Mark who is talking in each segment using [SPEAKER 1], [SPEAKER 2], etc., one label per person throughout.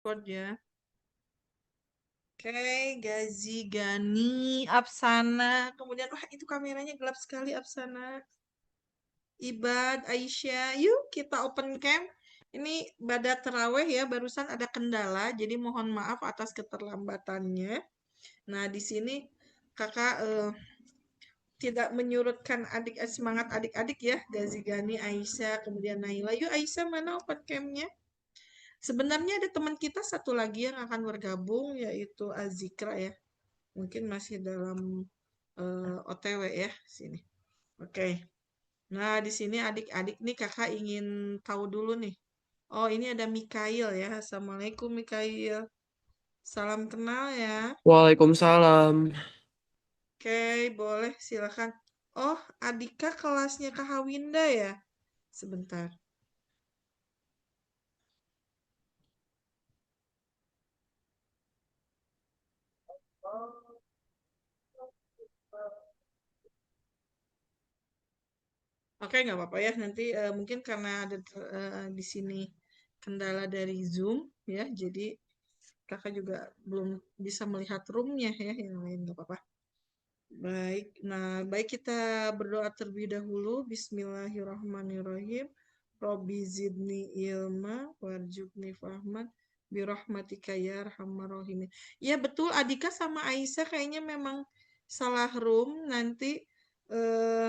[SPEAKER 1] Record ya. Oke, Gazi, Gani, Apsana. Kemudian, wah itu kameranya gelap sekali, Apsana. Ibad, Aisyah. Yuk kita open cam. Ini pada terawih ya, barusan ada kendala. Jadi mohon maaf atas keterlambatannya. Nah, di sini kakak tidak menyurutkan semangat adik-adik ya. Gazi, Gani, Aisyah, kemudian Naila. Yuk Aisyah, mana open camnya? Sebenarnya ada teman kita satu lagi yang akan bergabung, yaitu Azikra ya. Mungkin masih dalam OTW ya sini. Oke. Nah, di sini adik-adik nih kakak ingin tahu dulu nih. Oh, ini ada Mikail ya. Assalamualaikum Mikail. Salam kenal ya.
[SPEAKER 2] Waalaikumsalam.
[SPEAKER 1] Oke, boleh silakan. Oh, Adika kelasnya Kak Hawinda ya. Sebentar. Oke, nggak apa-apa ya. Nanti mungkin karena ada di sini kendala dari Zoom ya, jadi kakak juga belum bisa melihat roomnya ya, yang lain nggak apa-apa. Baik, nah baik kita berdoa terlebih dahulu. Bismillahirrahmanirrahim. Robbi zidni ilma warjukni fahman birahmatika ya arhamar rahimin. Ya betul, Adika sama Aisyah kayaknya memang salah room. Nanti eh,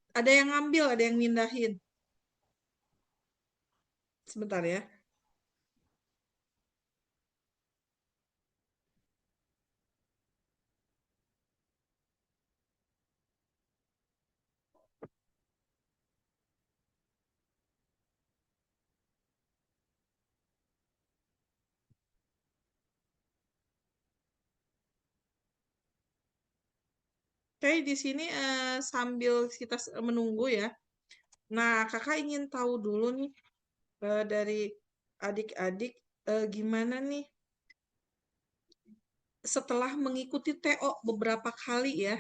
[SPEAKER 1] ada yang ngambil, ada yang mindahin. Sebentar ya. Oke, di sini sambil kita menunggu ya. Nah, kakak ingin tahu dulu nih dari adik-adik gimana nih setelah mengikuti TO beberapa kali ya.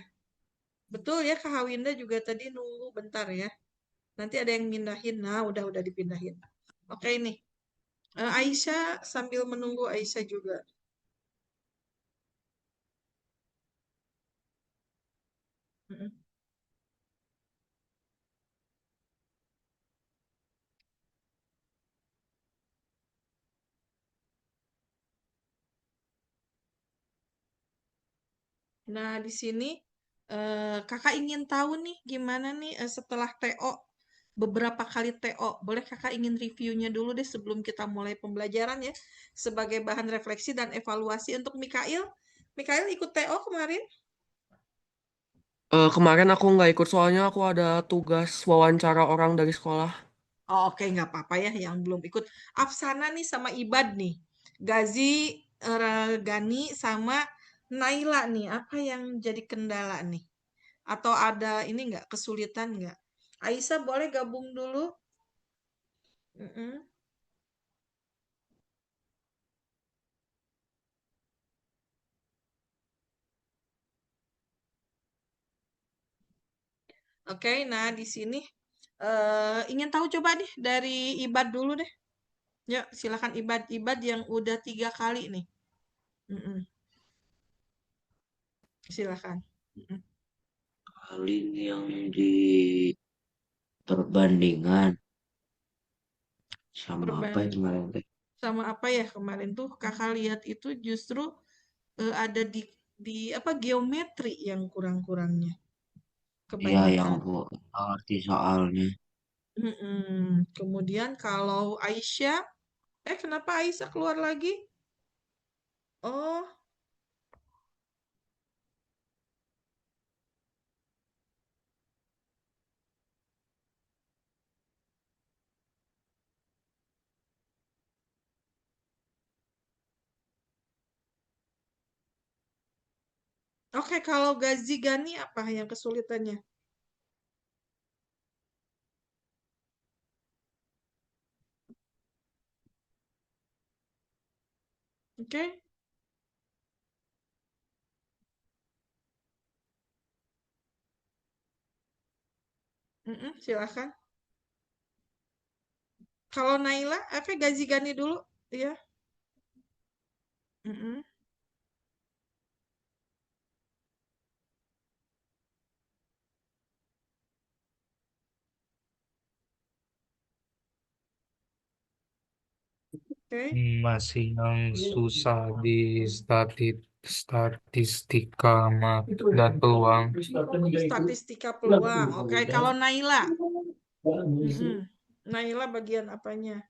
[SPEAKER 1] Betul ya, Kak Hawinda juga tadi nunggu bentar ya. Nanti ada yang mindahin. Nah, udah dipindahin. Oke nih. Aisyah sambil menunggu Aisyah juga. Mm-mm. Nah, di sini kakak ingin tahu nih gimana nih setelah TO, beberapa kali TO. Boleh kakak ingin reviewnya dulu deh sebelum kita mulai pembelajaran ya. Sebagai bahan refleksi dan evaluasi untuk Mikail. Mikail ikut TO kemarin?
[SPEAKER 2] Kemarin aku nggak ikut soalnya aku ada tugas wawancara orang dari sekolah.
[SPEAKER 1] Oh, oke, nggak apa-apa ya yang belum ikut. Afsana nih sama Ibad nih. Gazi, Gani sama Naila nih. Apa yang jadi kendala nih? Atau ada ini nggak kesulitan nggak? Aisyah boleh gabung dulu? Mm-mm. Oke, nah di sini ingin tahu coba nih dari Ibad dulu deh. Yuk, silakan Ibad. Ibad yang udah 3 kali nih. Mm-mm. Silakan. Mm-mm.
[SPEAKER 3] Paling yang di perbandingan sama apa
[SPEAKER 1] Perban
[SPEAKER 3] yang kemarin teh?
[SPEAKER 1] sama apa ya kemarin tuh kakak lihat itu justru ada di apa geometri yang kurang-kurangnya
[SPEAKER 3] Ya yang
[SPEAKER 1] kebanyakan.
[SPEAKER 3] aku ngerti soalnya.
[SPEAKER 1] Mm-mm. Kemudian kalau Aisyah, kenapa Aisyah keluar lagi? Oh, oke, kalau Gazi Gani apa yang kesulitannya? Oke, mm-mm, silakan. Kalau Naila, Gazi Gani dulu, ya. Mm-mm. Oke.
[SPEAKER 4] Masih yang susah di statistika dan peluang.
[SPEAKER 1] Statistika peluang. Oke, kalau Naila. Mm-mm. Naila bagian apanya?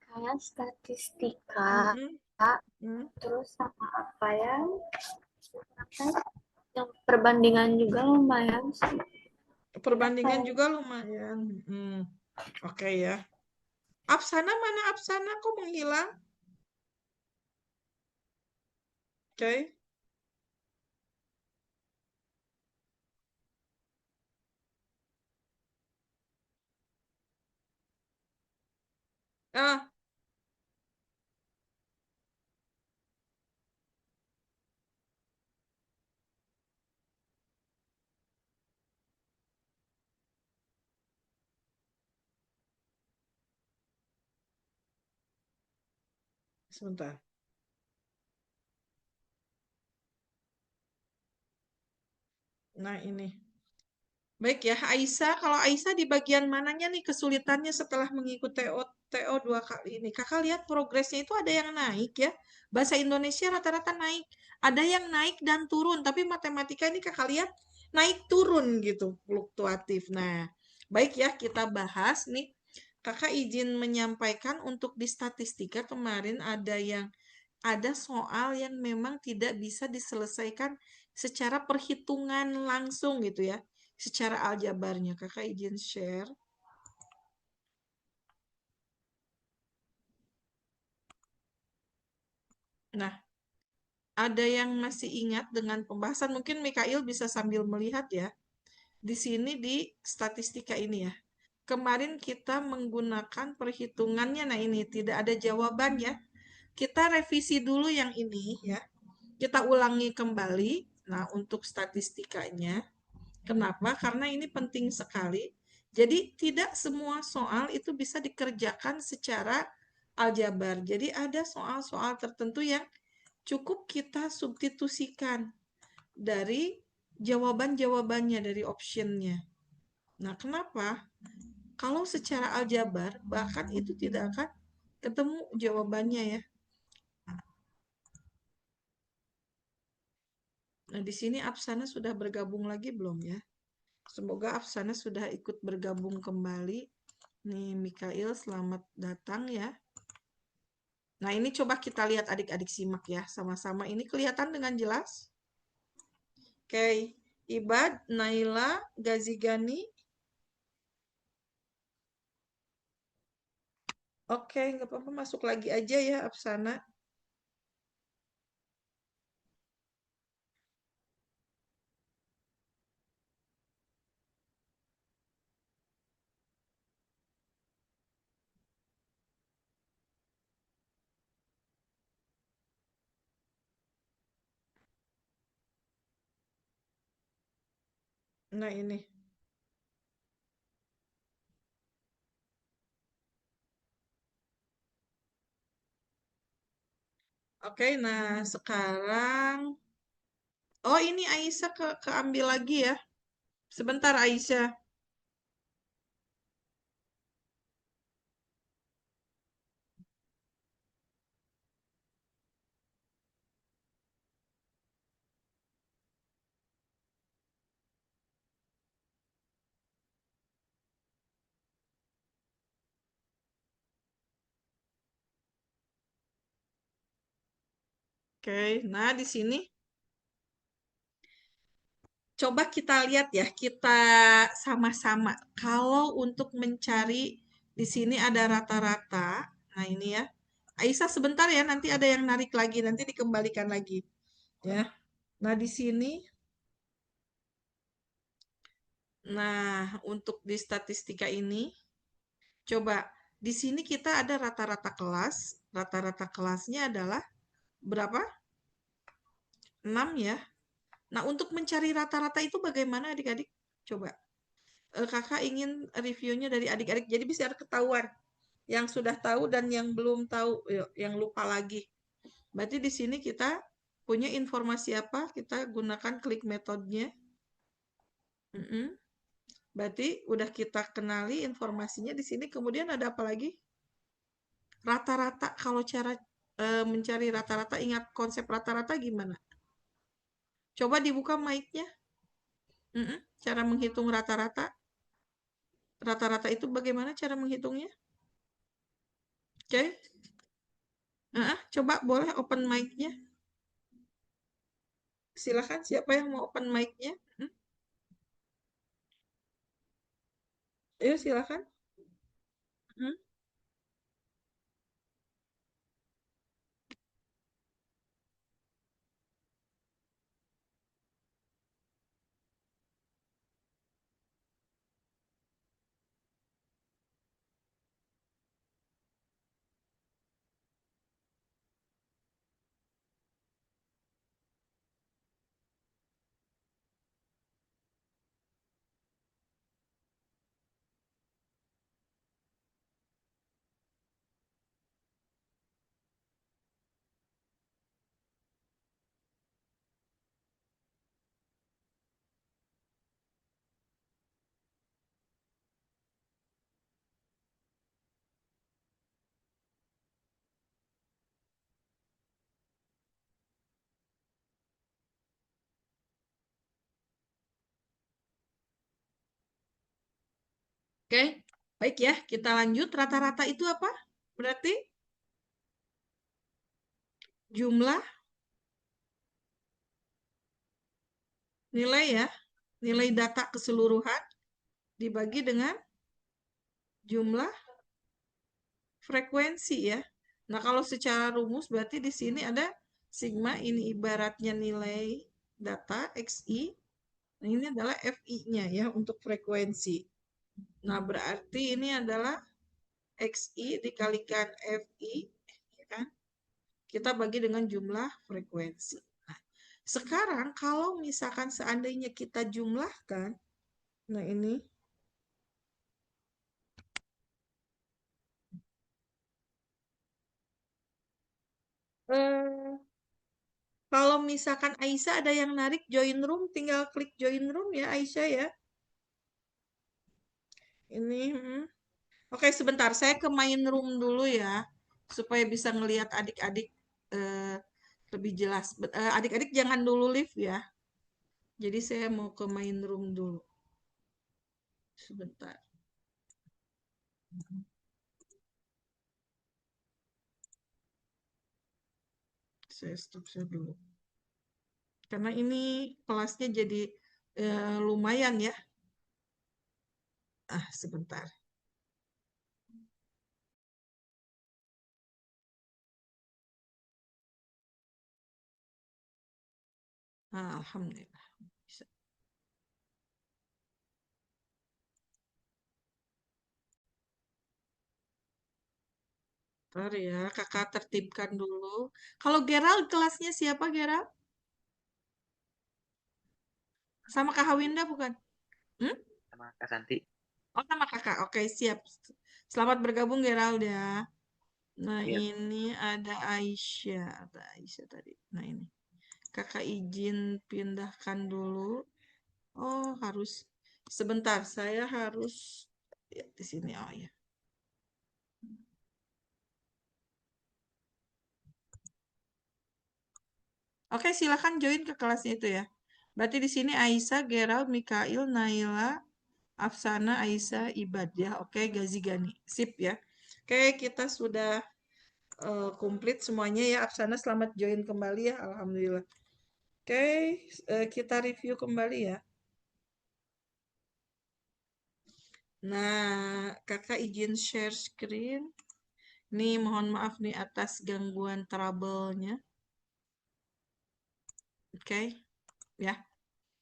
[SPEAKER 5] Kayak statistika,
[SPEAKER 1] Mm-mm. Mm.
[SPEAKER 5] terus sama apa ya? Yang perbandingan juga lumayan sih.
[SPEAKER 1] Perbandingan juga lumayan. Oke ya. Apsana mana Apsana? Kok menghilang? Oke. Ah, sebentar. Nah, ini. Baik ya, Aisyah. Kalau Aisyah di bagian mananya nih kesulitannya setelah mengikuti TO 2 kali ini? Kakak lihat progresnya itu ada yang naik ya. Bahasa Indonesia rata-rata naik. Ada yang naik dan turun. Tapi matematika ini kakak lihat naik turun gitu, fluktuatif. Nah, baik ya kita bahas nih. Kakak izin menyampaikan untuk di statistika kemarin ada soal yang memang tidak bisa diselesaikan secara perhitungan langsung gitu ya, secara aljabarnya. Kakak izin share. Nah, ada yang masih ingat dengan pembahasan, mungkin Mikail bisa sambil melihat ya. Di sini di statistika ini ya. Kemarin kita menggunakan perhitungannya, nah ini tidak ada jawabannya. Kita revisi dulu yang ini ya. Kita ulangi kembali. Nah, untuk statistikanya. Kenapa? Karena ini penting sekali. Jadi tidak semua soal itu bisa dikerjakan secara aljabar. Jadi ada soal-soal tertentu yang cukup kita substitusikan dari jawaban-jawabannya, dari optionnya. Nah, kenapa? Kalau secara aljabar, bahkan itu tidak akan ketemu jawabannya ya. Nah, di sini Apsana sudah bergabung lagi belum ya? Semoga Apsana sudah ikut bergabung kembali. Nih, Mikail, selamat datang ya. Nah, ini coba kita lihat adik-adik simak ya, sama-sama. Ini kelihatan dengan jelas? Oke, Ibad, Naila, Gazigani. Oke, nggak apa-apa, masuk lagi aja ya, Apsana. Nah, ini. Oke, nah sekarang. Oh, ini Aisyah keambil lagi ya. Sebentar, Aisyah. Oke, nah di sini coba kita lihat ya, kita sama-sama. Kalau untuk mencari di sini ada rata-rata. Nah, ini ya. Aisyah sebentar ya, nanti ada yang narik lagi, nanti dikembalikan lagi. Ya. Nah, di sini untuk di statistika ini coba di sini kita ada rata-rata kelas. Rata-rata kelasnya adalah berapa? 6 ya. Nah, untuk mencari rata-rata itu bagaimana adik-adik? Coba. Kakak ingin reviewnya dari adik-adik. Jadi bisa ketahuan. Yang sudah tahu dan yang belum tahu, yang lupa lagi. Berarti di sini kita punya informasi apa? Kita gunakan klik metodenya. Berarti udah kita kenali informasinya di sini. Kemudian ada apa lagi? Rata-rata. Kalau cara mencari rata-rata, ingat konsep rata-rata gimana? Coba dibuka mic-nya. Cara menghitung rata-rata. Rata-rata itu bagaimana cara menghitungnya? Oke. Coba boleh open mic-nya. Silakan, siapa yang mau open mic-nya? Ayo silakan. Oke, baik ya. Kita lanjut. Rata-rata itu apa? Berarti jumlah nilai ya. Nilai data keseluruhan dibagi dengan jumlah frekuensi ya. Nah, kalau secara rumus berarti di sini ada sigma, ini ibaratnya nilai data XI. Nah, ini adalah FI-nya ya untuk frekuensi. Nah, berarti ini adalah XI dikalikan FI, ya kan? Kita bagi dengan jumlah frekuensi. Nah, sekarang kalau misalkan seandainya kita jumlahkan, nah ini, kalau misalkan Aisyah ada yang narik join room, tinggal klik join room ya Aisyah ya. Ini, oke sebentar, saya ke main room dulu ya, supaya bisa ngelihat adik-adik lebih jelas. Adik-adik jangan dulu live ya. Jadi saya mau ke main room dulu. Sebentar. Saya stop dulu. Karena ini kelasnya jadi lumayan ya. Sebentar. Alhamdulillah. Bisa. Bentar ya, kakak tertibkan dulu. Kalau Gerald, kelasnya siapa Gerald? Sama Kak Hawinda bukan?
[SPEAKER 6] Sama Kak Santi.
[SPEAKER 1] Oh, sama kakak. Oke, siap. Selamat bergabung Gerald ya. Nah,
[SPEAKER 6] Iya.
[SPEAKER 1] ini ada Aisyah. Ada Aisyah tadi. Nah, ini. Kakak izin pindahkan dulu. Oh, harus. Sebentar, saya harus. Ya, di sini. Oh, ya. Oke, silakan join ke kelasnya itu ya. Berarti di sini Aisyah, Gerald, Mikail, Naila, Afsana, Aisyah, Ibad ya. Oke, Gazi Gani. Sip ya. Oke, kita sudah komplit semuanya ya. Afsana selamat join kembali ya. Alhamdulillah. Oke, kita review kembali ya. Nah, kakak izin share screen. Nih, mohon maaf nih atas gangguan trouble-nya. Oke, ya.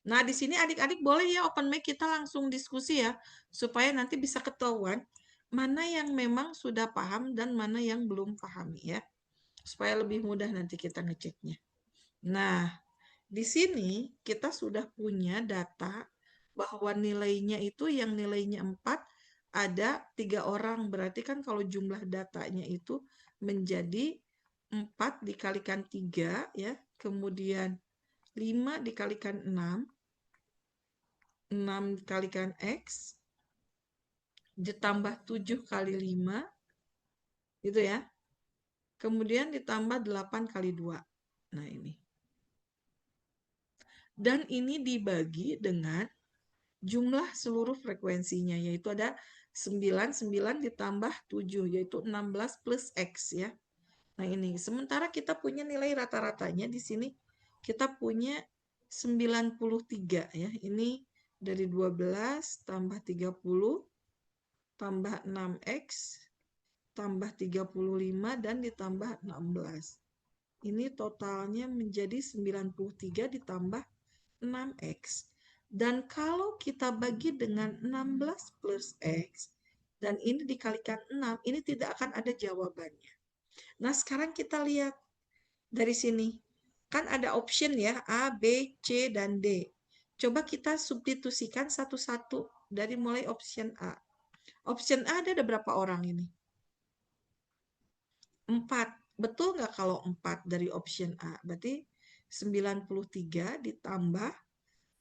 [SPEAKER 1] Nah, di sini adik-adik boleh ya open mic, kita langsung diskusi ya, supaya nanti bisa ketahuan mana yang memang sudah paham dan mana yang belum paham ya, supaya lebih mudah nanti kita ngeceknya. Nah, di sini kita sudah punya data bahwa nilainya itu yang nilainya 4 ada 3 orang. Berarti kan kalau jumlah datanya itu menjadi 4 dikalikan 3 ya, kemudian 5 dikalikan 6, 6 dikalikan X, ditambah 7 kali 5, gitu ya. Kemudian ditambah 8 kali 2. Nah ini. Dan ini dibagi dengan jumlah seluruh frekuensinya, yaitu ada 9 ditambah 7, yaitu 16 plus X ya. Nah ini, sementara kita punya nilai rata-ratanya di sini, kita punya 93 ya. Ini dari 12 tambah 30 tambah 6X tambah 35 dan ditambah 16. Ini totalnya menjadi 93 ditambah 6X. Dan kalau kita bagi dengan 16 plus X, dan ini dikalikan 6, ini tidak akan ada jawabannya. Nah, sekarang kita lihat dari sini. Kan ada option ya, A, B, C, dan D. Coba kita substitusikan satu-satu dari mulai option A. Option A ada berapa orang ini? 4. Betul nggak kalau 4 dari option A? Berarti 93 ditambah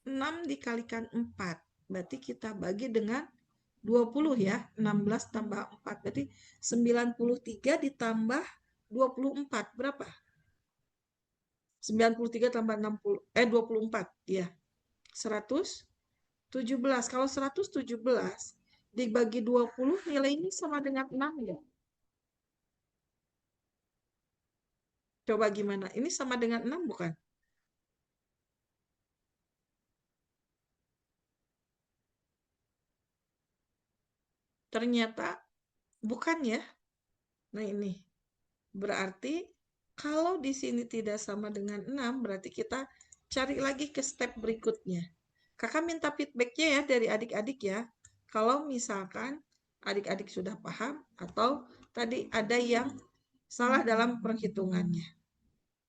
[SPEAKER 1] 6 dikalikan 4. Berarti kita bagi dengan 20 ya. 16 tambah 4. Berarti 93 ditambah 24. Berapa? 93 tambah 24. Ya. 117. Kalau 117 dibagi 20 nilai ini sama dengan 6 ya. Coba gimana? Ini sama dengan 6 bukan? Ternyata bukan ya. Nah ini. Berarti kalau di sini tidak sama dengan 6, berarti kita cari lagi ke step berikutnya. Kakak minta feedbacknya ya dari adik-adik ya. Kalau misalkan adik-adik sudah paham atau tadi ada yang salah dalam perhitungannya.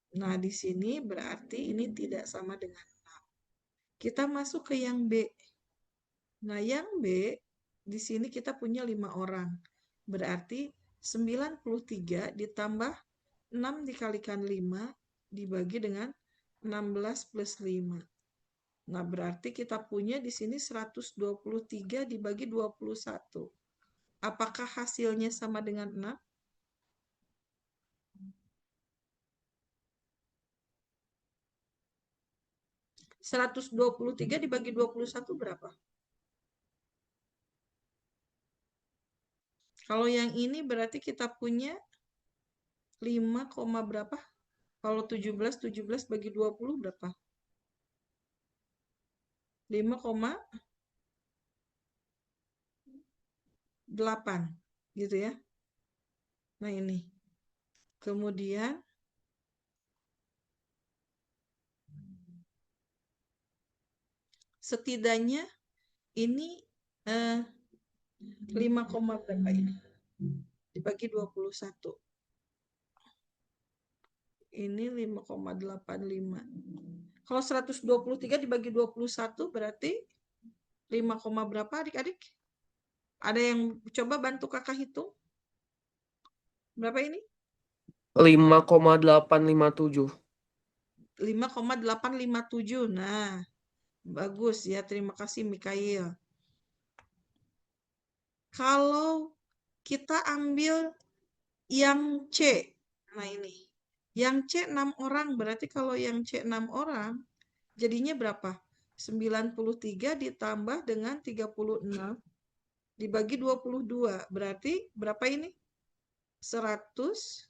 [SPEAKER 1] Nah, di sini berarti ini tidak sama dengan 6. Kita masuk ke yang B. Nah, yang B, di sini kita punya 5 orang. Berarti 93 ditambah 6 dikalikan 5 dibagi dengan 16 plus 5. Nah, berarti kita punya di sini 123 dibagi 21. Apakah hasilnya sama dengan 6? (123 dibagi 21 berapa? Kalau yang ini berarti kita punya 5, berapa? Kalau 17 bagi 20 berapa? 5,8 gitu ya. Nah ini. Kemudian setidaknya ini 5, berapa ini? Dibagi 21. Ini 5,85. Kalau 123 dibagi 21 berarti 5, berapa adik-adik? Ada yang coba bantu kakak hitung? Berapa ini?
[SPEAKER 2] 5,857.
[SPEAKER 1] 5,857. Nah, bagus ya. Terima kasih Mikail. Kalau kita ambil yang C. Nah ini. Yang C 6 orang. Berarti kalau yang C 6 orang, jadinya berapa? 93 ditambah dengan 36 dibagi 22. Berarti berapa ini? 129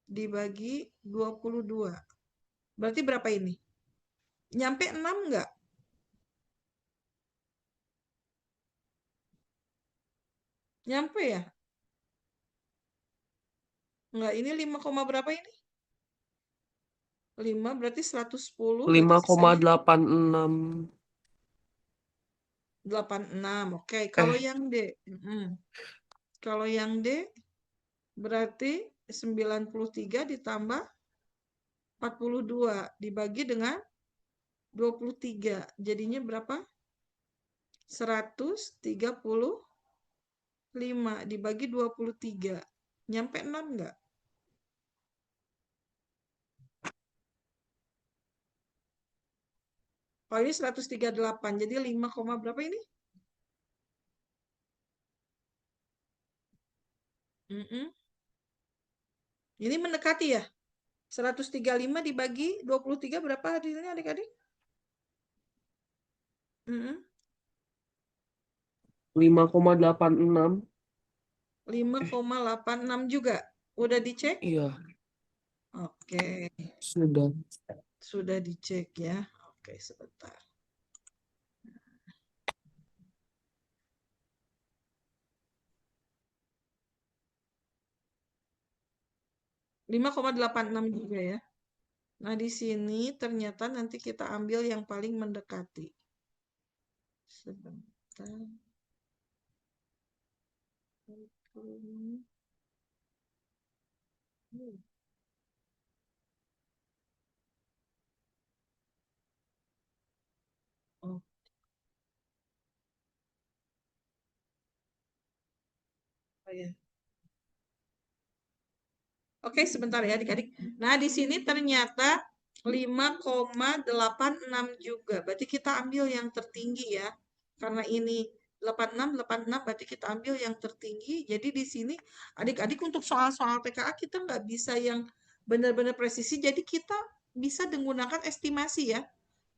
[SPEAKER 1] dibagi 22. Berarti berapa ini? Nyampe 6 enggak? Nyampe ya? Enggak, ini 5, berapa ini? 5 berarti 110.
[SPEAKER 2] 5,86.
[SPEAKER 1] 86. Oke, kalau yang D. Kalau yang D berarti 93 ditambah 42 dibagi dengan 23. Jadinya berapa? 135 dibagi 23. Nyampe 6 nggak? Oh, ini 138. Jadi 5, berapa ini? Ini mendekati ya? 135 dibagi 23 berapa hasilnya adik-adik?
[SPEAKER 2] 5,86.
[SPEAKER 1] 5,86 juga. Udah dicek?
[SPEAKER 2] Iya,
[SPEAKER 1] Oke,
[SPEAKER 2] sudah.
[SPEAKER 1] sudah dicek ya. Oke, sebentar. Lima 5,86 juga ya. Nah, di sini ternyata nanti kita ambil yang paling mendekati. Sebentar. Oh, ya. Oke, sebentar ya adik-adik. Nah, di sini ternyata 5,86 juga. Berarti kita ambil yang tertinggi ya. Karena ini 86 berarti kita ambil yang tertinggi. Jadi di sini adik-adik untuk soal-soal PKA kita nggak bisa yang benar-benar presisi. Jadi kita bisa menggunakan estimasi ya.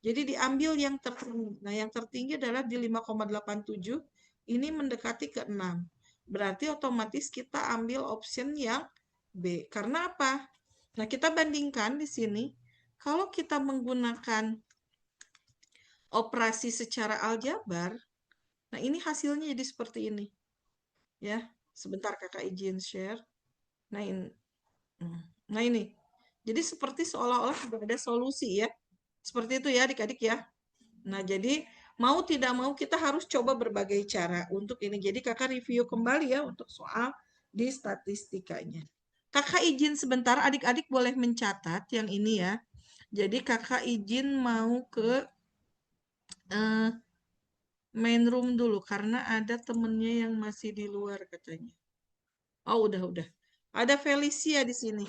[SPEAKER 1] Jadi diambil yang tertinggi. Nah, yang tertinggi adalah di 5,87. Ini mendekati ke 6. Berarti otomatis kita ambil option yang B. Karena apa? Nah, kita bandingkan di sini. Kalau kita menggunakan operasi secara aljabar, nah ini hasilnya jadi seperti ini. Ya, sebentar kakak izin share. Nah ini. Jadi seperti seolah-olah sudah ada solusi ya. Seperti itu ya adik-adik ya. Nah, jadi mau tidak mau kita harus coba berbagai cara untuk ini. Jadi kakak review kembali ya untuk soal di statistikanya. Kakak izin sebentar, adik-adik boleh mencatat yang ini ya. Jadi kakak izin mau ke main room dulu karena ada temennya yang masih di luar katanya. Oh, udah. Ada Felicia di sini.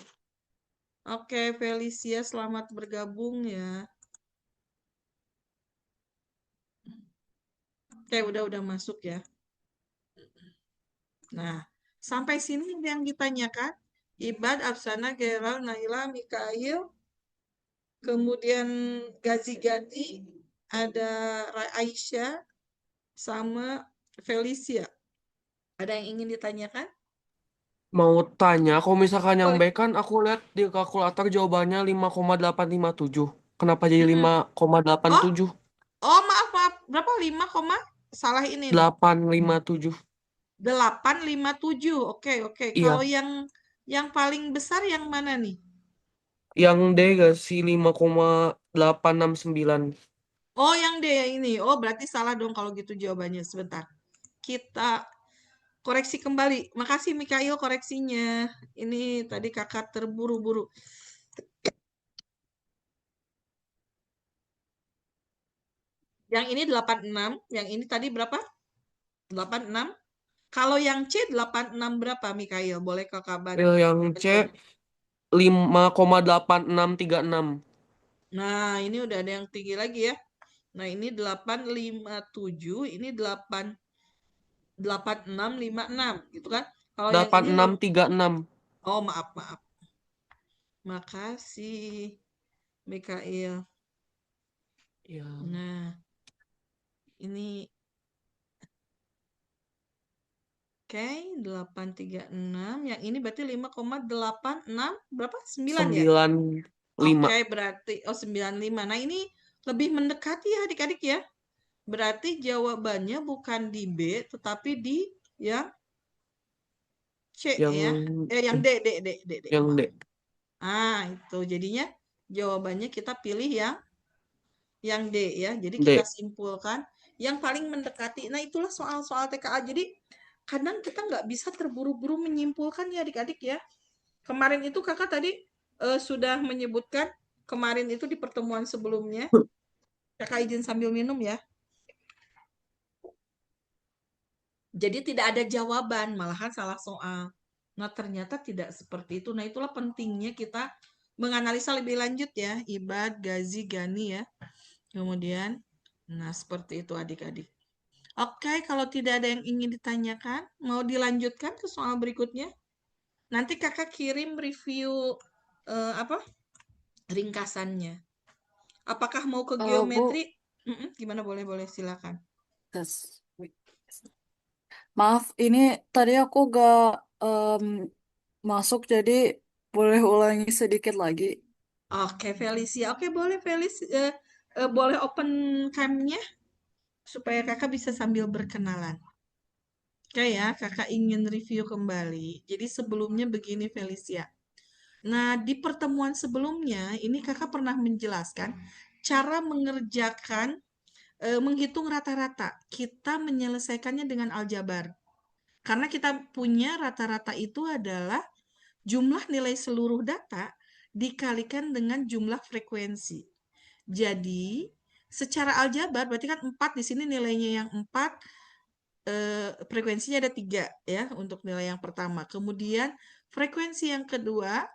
[SPEAKER 1] Oke, Felicia, selamat bergabung ya. Oke, udah masuk ya. Nah, sampai sini yang ditanyakan. Ibad, Afsana, Geral, Naila, Mikail, kemudian Gazi-Gadi, ada Aisyah, sama Felicia. Ada yang ingin ditanyakan?
[SPEAKER 2] Mau tanya, kalau misalkan yang
[SPEAKER 1] Boleh.
[SPEAKER 2] B kan aku lihat di kalkulator jawabannya 5,857. Kenapa jadi
[SPEAKER 1] Mm-mm.
[SPEAKER 2] 5,87?
[SPEAKER 1] Oh, maaf. Berapa? 5, salah ini nih.
[SPEAKER 2] 857.
[SPEAKER 1] 857. Oke. Kalau
[SPEAKER 2] Iya,
[SPEAKER 1] yang paling besar yang mana nih?
[SPEAKER 2] yang D gak sih 5,869.
[SPEAKER 1] Oh, yang D ya ini. Oh, berarti salah dong kalau gitu jawabannya. Sebentar. Kita koreksi kembali. Makasih Mikail koreksinya. Ini tadi kakak terburu-buru. Yang ini 86, yang ini tadi berapa? 86. Kalau yang C 86 berapa Mikail? Boleh kakak bantu?
[SPEAKER 2] Yang C 5,8636.
[SPEAKER 1] Nah, ini udah ada yang tinggi lagi ya. Nah, ini 857, ini 8656 gitu kan. Kalau yang ini
[SPEAKER 2] 8636.
[SPEAKER 1] oh, maaf. Makasih Mikail.
[SPEAKER 2] Ya.
[SPEAKER 1] Nah, ini oke, 836. Yang ini berarti 5,86 berapa? 9 ya?
[SPEAKER 2] 95.
[SPEAKER 1] Oke, berarti 95. Nah, ini lebih mendekati ya adik-adik ya. Berarti jawabannya bukan di B, tetapi di yang C
[SPEAKER 2] Yang
[SPEAKER 1] ya. Yang D.
[SPEAKER 2] yang D.
[SPEAKER 1] Itu jadinya jawabannya kita pilih yang D ya. Jadi
[SPEAKER 2] D.
[SPEAKER 1] kita simpulkan yang paling mendekati. Nah, itulah soal-soal TKA. Jadi kadang kita nggak bisa terburu-buru menyimpulkan ya adik-adik ya. Kemarin itu kakak tadi sudah menyebutkan kemarin itu di pertemuan sebelumnya. Kakak izin sambil minum ya. Jadi tidak ada jawaban, malahan salah soal. Nah, ternyata tidak seperti itu. Nah, itulah pentingnya kita menganalisa lebih lanjut ya, Ibad, Gazi, Gani ya. Kemudian, nah seperti itu adik-adik. Oke, kalau tidak ada yang ingin ditanyakan, mau dilanjutkan ke soal berikutnya? Nanti kakak kirim review ringkasannya. Apakah mau ke
[SPEAKER 7] Bu,
[SPEAKER 1] geometri? Gimana, boleh silakan.
[SPEAKER 7] tes. Maaf, ini tadi aku gak masuk, jadi boleh ulangi sedikit lagi.
[SPEAKER 1] Oke, Felicia. Oke, boleh Felis. Boleh open cam-nya supaya kakak bisa sambil berkenalan. Oke ya, kakak ingin review kembali. Jadi sebelumnya begini Felicia. Nah, di pertemuan sebelumnya, ini kakak pernah menjelaskan cara mengerjakan, menghitung rata-rata. Kita menyelesaikannya dengan aljabar. Karena kita punya rata-rata itu adalah jumlah nilai seluruh data dikalikan dengan jumlah frekuensi. Jadi, secara aljabar berarti kan 4 di sini nilainya yang 4, frekuensinya ada 3 ya untuk nilai yang pertama. Kemudian frekuensi yang kedua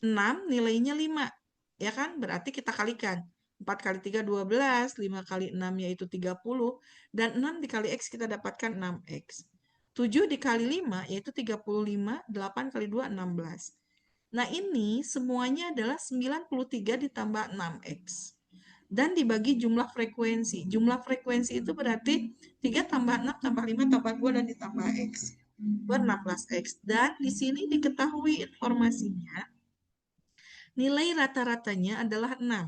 [SPEAKER 1] 6, nilainya 5. Ya kan? Berarti kita kalikan. 4 kali 3 12, 5 kali 6 yaitu 30, dan 6 dikali X kita dapatkan 6X. 7 dikali 5 yaitu 35, 8 kali 2 16. Nah, ini semuanya adalah 93 ditambah 6X. Dan dibagi jumlah frekuensi. Jumlah frekuensi itu berarti 3 tambah 6 tambah 5 tambah 2 dan ditambah X. Ber 16X. Dan di sini diketahui informasinya, nilai rata-ratanya adalah 6.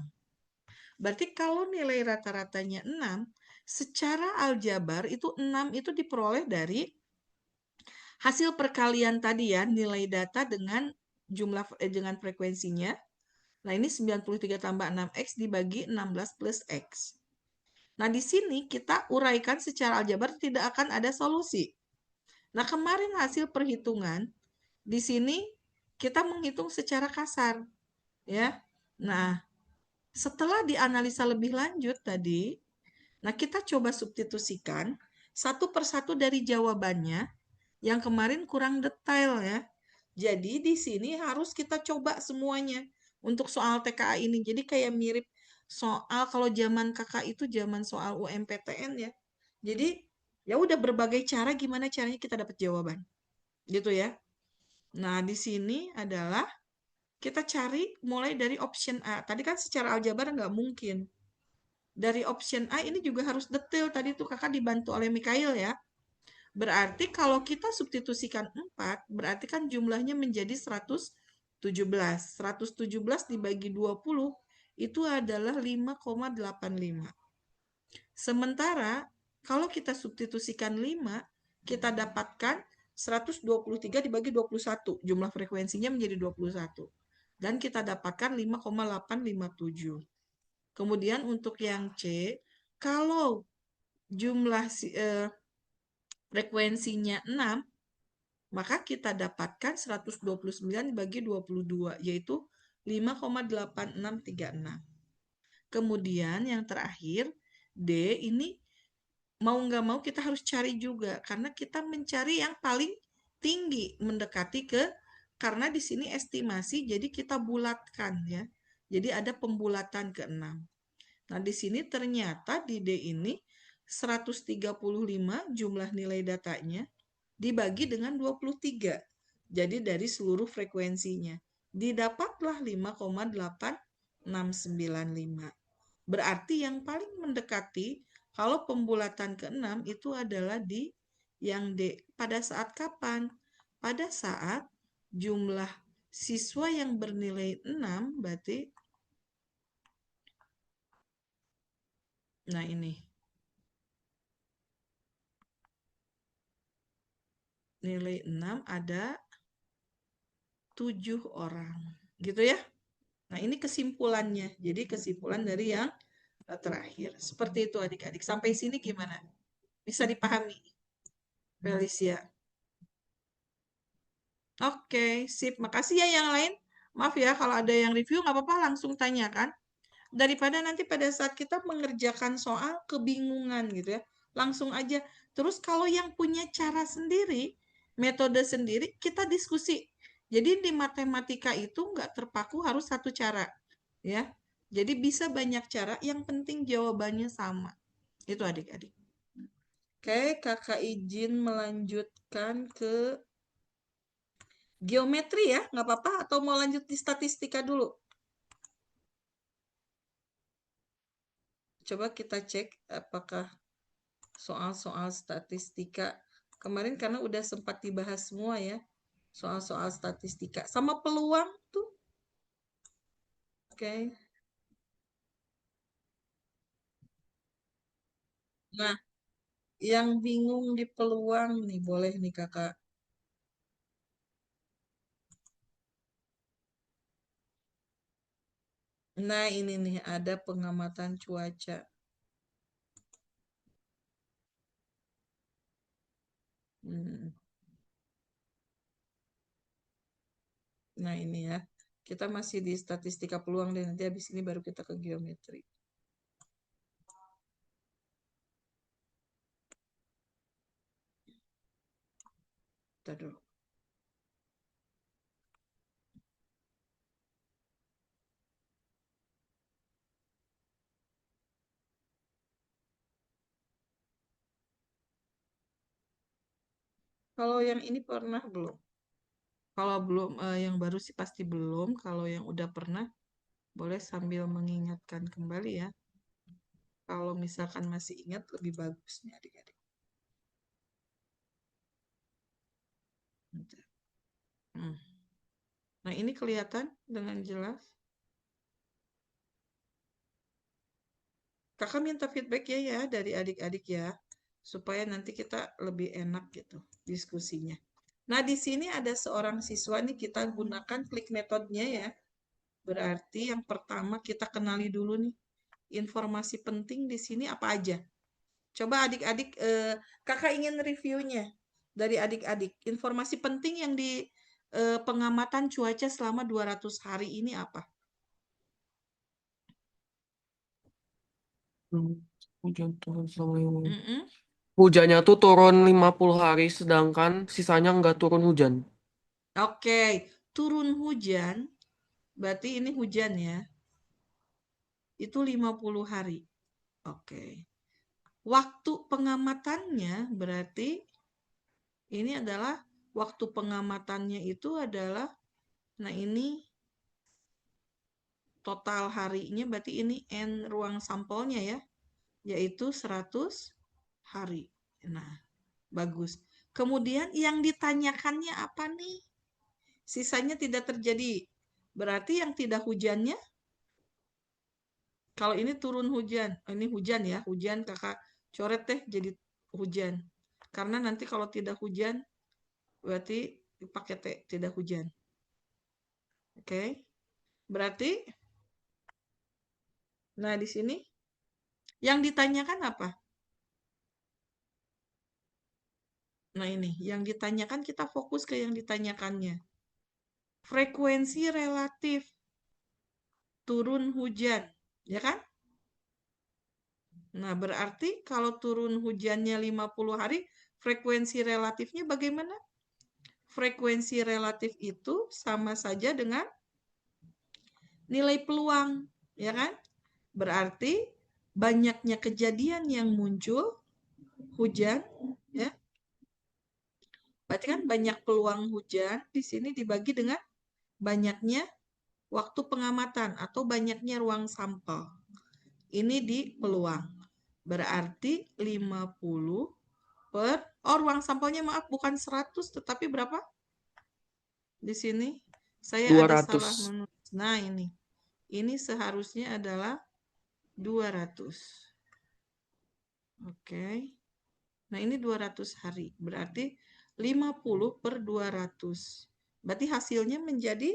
[SPEAKER 1] Berarti kalau nilai rata-ratanya 6, secara aljabar itu 6 itu diperoleh dari hasil perkalian tadi ya, nilai data dengan dengan frekuensinya. Nah, ini 93 tambah 6X dibagi 16 plus X. Nah, di sini kita uraikan secara aljabar, tidak akan ada solusi. Nah, kemarin hasil perhitungan, di sini kita menghitung secara kasar. Ya. Nah, setelah dianalisa lebih lanjut tadi, nah kita coba substitusikan satu persatu dari jawabannya yang kemarin kurang detail ya. Jadi di sini harus kita coba semuanya untuk soal TKA ini. Jadi kayak mirip soal kalau zaman kakak itu zaman soal UMPTN ya. Jadi ya udah berbagai cara gimana caranya kita dapat jawaban. Gitu ya. Nah, di sini adalah kita cari mulai dari option A. Tadi kan secara aljabar nggak mungkin. Dari option A ini juga harus detail. Tadi tuh kakak dibantu oleh Mikhail ya. Berarti kalau kita substitusikan 4, berarti kan jumlahnya menjadi 117. 117 dibagi 20 itu adalah 5,85. Sementara kalau kita substitusikan 5, kita dapatkan 123 dibagi 21. Jumlah frekuensinya menjadi 21. Dan kita dapatkan 5,857. Kemudian untuk yang C, kalau jumlah frekuensinya 6, maka kita dapatkan 129 dibagi 22, yaitu 5,8636. Kemudian yang terakhir, D ini mau nggak mau kita harus cari juga, karena kita mencari yang paling tinggi, mendekati ke, karena di sini estimasi, jadi kita bulatkan ya. Jadi ada pembulatan ke 6. Nah, di sini ternyata di D ini 135 jumlah nilai datanya dibagi dengan 23. Jadi dari seluruh frekuensinya didapatlah 5,8695. Berarti yang paling mendekati kalau pembulatan ke-6 itu adalah di yang D. Pada saat kapan? Pada saat jumlah siswa yang bernilai 6 berarti, nah ini nilai 6 ada 7 orang. Gitu ya. Nah, ini kesimpulannya. Jadi kesimpulan dari yang terakhir. Seperti itu adik-adik. Sampai sini gimana? Bisa dipahami? Felicia. Oke, sip. Makasih ya yang lain. Maaf ya, kalau ada yang review nggak apa-apa langsung tanyakan. Daripada nanti pada saat kita mengerjakan soal kebingungan gitu ya. Langsung aja. Terus kalau yang punya cara sendiri, metode sendiri, kita diskusi. Jadi di matematika itu nggak terpaku harus satu cara. Ya. Jadi bisa banyak cara, yang penting jawabannya sama. Itu adik-adik. Oke, kakak izin melanjutkan ke geometri ya, nggak apa-apa, atau mau lanjut di statistika dulu? Coba kita cek apakah soal-soal statistika kemarin, karena udah sempat dibahas semua ya, soal-soal statistika. Sama peluang tuh. Oke. Nah, yang bingung di peluang nih, boleh nih kakak. Nah, ini nih, ada pengamatan cuaca. Nah, ini ya. Kita masih di statistika peluang, dan nanti habis ini baru kita ke geometri. Kita dulu. Kalau yang ini pernah belum? Kalau belum, yang baru sih pasti belum. Kalau yang udah pernah, boleh sambil mengingatkan kembali ya. Kalau misalkan masih ingat, lebih bagus nih adik-adik. Bentar. Nah, ini kelihatan dengan jelas. Kakak minta feedback ya dari adik-adik ya, supaya nanti kita lebih enak gitu diskusinya. Nah, di sini ada seorang siswa nih, kita gunakan klik metodenya ya. Berarti yang pertama kita kenali dulu nih, informasi penting di sini apa aja. Coba adik-adik, kakak ingin reviewnya dari adik-adik. Informasi penting yang di pengamatan cuaca selama 200 hari ini apa?
[SPEAKER 2] Hujan turun selama ini.
[SPEAKER 1] Mm-mm.
[SPEAKER 2] Hujannya tuh turun 50 hari, sedangkan sisanya nggak turun hujan.
[SPEAKER 1] Oke, turun hujan, berarti ini hujan ya. Itu 50 hari. Oke. Waktu pengamatannya berarti ini adalah waktu pengamatannya itu adalah, nah ini total harinya, berarti ini N ruang sampelnya ya, yaitu 100 hari. Nah, bagus. Kemudian yang ditanyakannya apa nih? Sisanya tidak terjadi. Berarti yang tidak hujannya, kalau ini turun hujan, ini hujan ya, hujan kakak coret deh jadi hujan. Karena nanti kalau tidak hujan, berarti pakai T, tidak hujan. Oke. Berarti, nah di sini, yang ditanyakan apa? Nah ini, yang ditanyakan, kita fokus ke yang ditanyakannya. Frekuensi relatif turun hujan, ya kan? Nah, berarti kalau turun hujannya 50 hari, frekuensi relatifnya bagaimana? Frekuensi relatif itu sama saja dengan nilai peluang, ya kan? Berarti banyaknya kejadian yang muncul hujan, ya. Berarti kan banyak peluang hujan di sini dibagi dengan banyaknya waktu pengamatan atau banyaknya ruang sampel. Ini di peluang. Berarti 50 per, oh ruang sampelnya maaf bukan 100 tetapi berapa? Di sini saya ada salah
[SPEAKER 2] 200.
[SPEAKER 1] menulis. Nah, ini seharusnya adalah 200. Oke. Nah, ini 200 hari. Berarti 50 per 200. Berarti hasilnya menjadi